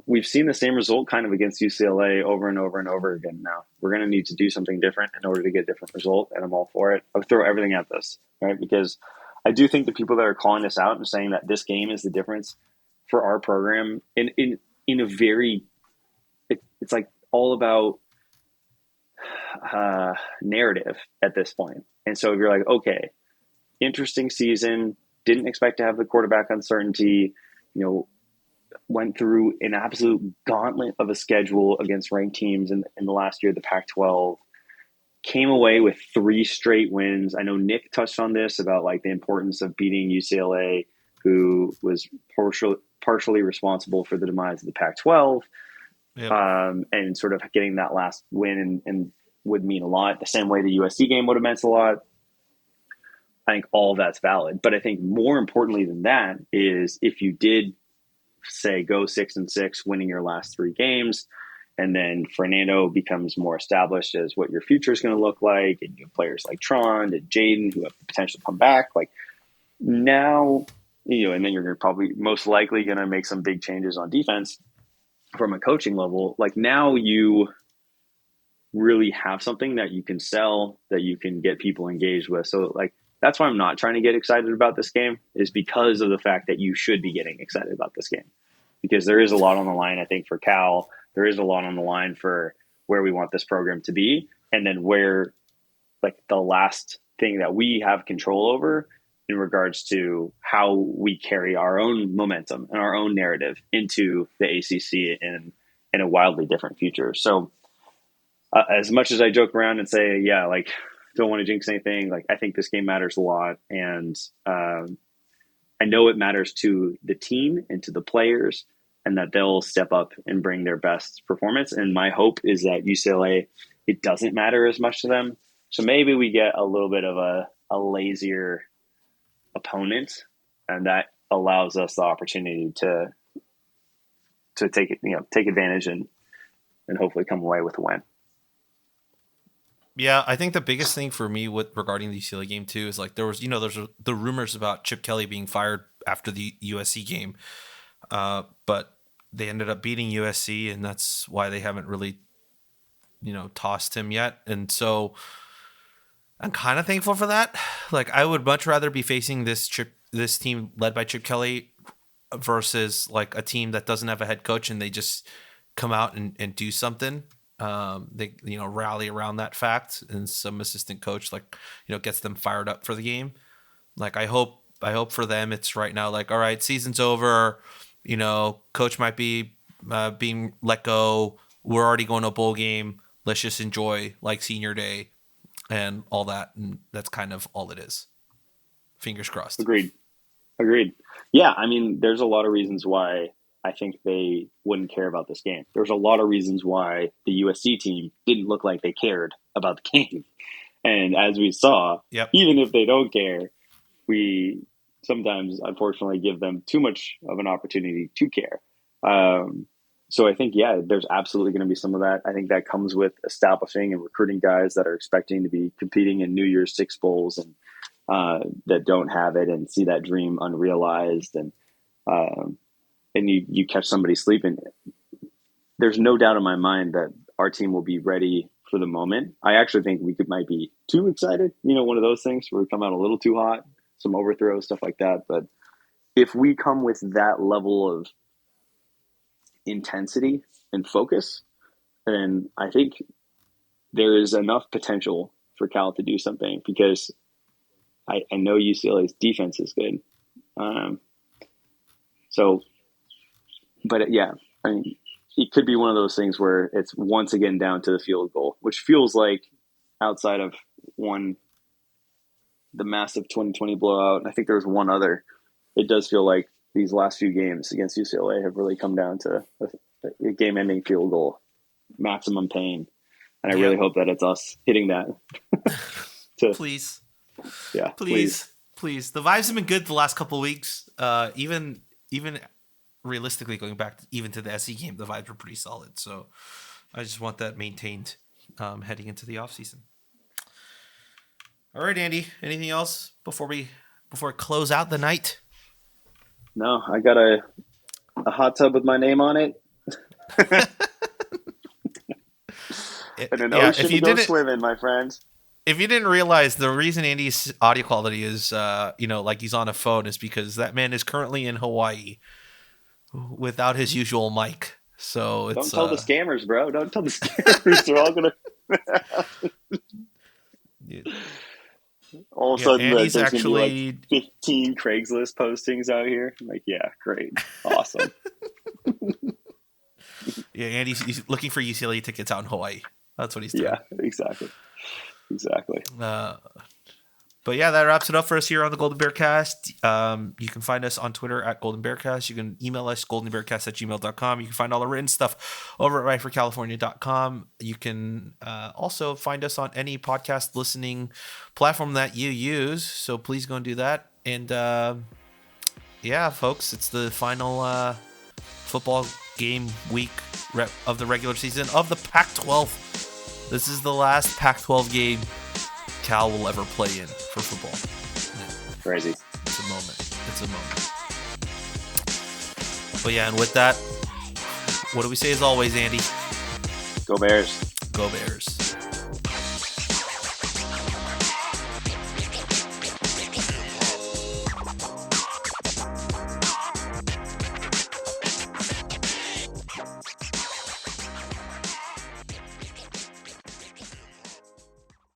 we've seen the same result kind of against UCLA over and over and over again now. We're going to need to do something different in order to get a different result, and I'm all for it. I would throw everything at this, right? Because I do think the people that are calling this out and saying that this game is the difference for our program in a very it's like all about narrative at this point. And so if you're like, okay, interesting season, didn't expect to have the quarterback uncertainty, went through an absolute gauntlet of a schedule against ranked teams in the last year, the Pac-12, came away with 3 straight wins. I know Nick touched on this about like the importance of beating UCLA, who was partially responsible for the demise of the Pac-12. Yep. And sort of getting that last win and would mean a lot, the same way the USC game would have meant a lot. I think all of that's valid. But I think more importantly than that is if you did say go 6-6, winning your last 3 games, and then Fernando becomes more established as what your future is going to look like, and you have players like Tron and Jaden who have the potential to come back, like now, and then you're probably most likely going to make some big changes on defense from a coaching level. Like now you really have something that you can sell, that you can get people engaged with. So like, that's why I'm not trying to get excited about this game, is because of the fact that you should be getting excited about this game, because there is a lot on the line. I think for Cal, there is a lot on the line for where we want this program to be. And then where like the last thing that we have control over in regards to how we carry our own momentum and our own narrative into the ACC in a wildly different future. So as much as I joke around and say, yeah, like don't want to jinx anything, like I think this game matters a lot. And I know it matters to the team and to the players, and that they'll step up and bring their best performance. And my hope is that UCLA, it doesn't matter as much to them. So maybe we get a little bit of a lazier opponent, and that allows us the opportunity to take advantage and hopefully come away with a win. Yeah, I think the biggest thing for me regarding the UCLA game too is like there's the rumors about Chip Kelly being fired after the USC game, but they ended up beating USC, and that's why they haven't really, tossed him yet. And so I'm kind of thankful for that. Like I would much rather be facing this team led by Chip Kelly versus like a team that doesn't have a head coach and they just come out and do something. They rally around that fact, and some assistant coach gets them fired up for the game. Like I hope for them it's right now like, all right, season's over, coach might be being let go, we're already going to a bowl game, let's just enjoy like senior day and all that. And that's kind of all it is. Fingers crossed. Agreed. Yeah, I mean, there's a lot of reasons why I think they wouldn't care about this game. There's a lot of reasons why the USC team didn't look like they cared about the game. And as we saw, Yep. even if they don't care, we sometimes, unfortunately, give them too much of an opportunity to care. So I think, yeah, there's absolutely going to be some of that. I think that comes with establishing and recruiting guys that are expecting to be competing in New Year's Six bowls and that don't have it and see that dream unrealized. And you catch somebody sleeping. There's no doubt in my mind that our team will be ready for the moment. I actually think we might be too excited. One of those things where we come out a little too hot, some overthrow, stuff like that. But if we come with that level of intensity and focus, then I think there is enough potential for Cal to do something, because I know UCLA's defense is good. But yeah, I mean, it could be one of those things where it's once again down to the field goal, which feels like, outside of the massive 2020 blowout, and I think there was one other, it does feel like these last few games against UCLA have really come down to a game-ending field goal, maximum pain. And I really hope that it's us hitting that. Please. Yeah. Please. The vibes have been good the last couple of weeks. Even realistically, going back even to the SC game, the vibes were pretty solid. So I just want that maintained heading into the offseason. All right, Andy, anything else before we close out the night? No, I got a hot tub with my name on it. And an ocean to go swim in, my friend. If you didn't realize, the reason Andy's audio quality is, like he's on a phone, is because that man is currently in Hawaii without his usual mic. So it's, don't tell the scammers, bro. Don't tell the scammers. They're all gonna. All of a sudden, Andy's there's actually gonna be like 15 Craigslist postings out here. I'm like, yeah, great, awesome. Yeah, Andy's looking for UCLA tickets out in Hawaii. That's what he's doing. Yeah, exactly. But yeah, that wraps it up for us here on the Golden Bearcast. You can find us on Twitter at Golden Bearcast. You can email us goldenbearcast@gmail.com. You can find all the written stuff over at writeforcalifornia.com. You can also find us on any podcast listening platform that you use. So please go and do that. And yeah, folks, it's the final football game week of the regular season of the Pac-12. This is the last Pac-12 game Cal will ever play in for football. Yeah. Crazy. It's a moment. But yeah, and with that, what do we say as always, Andy? Go Bears. Go Bears.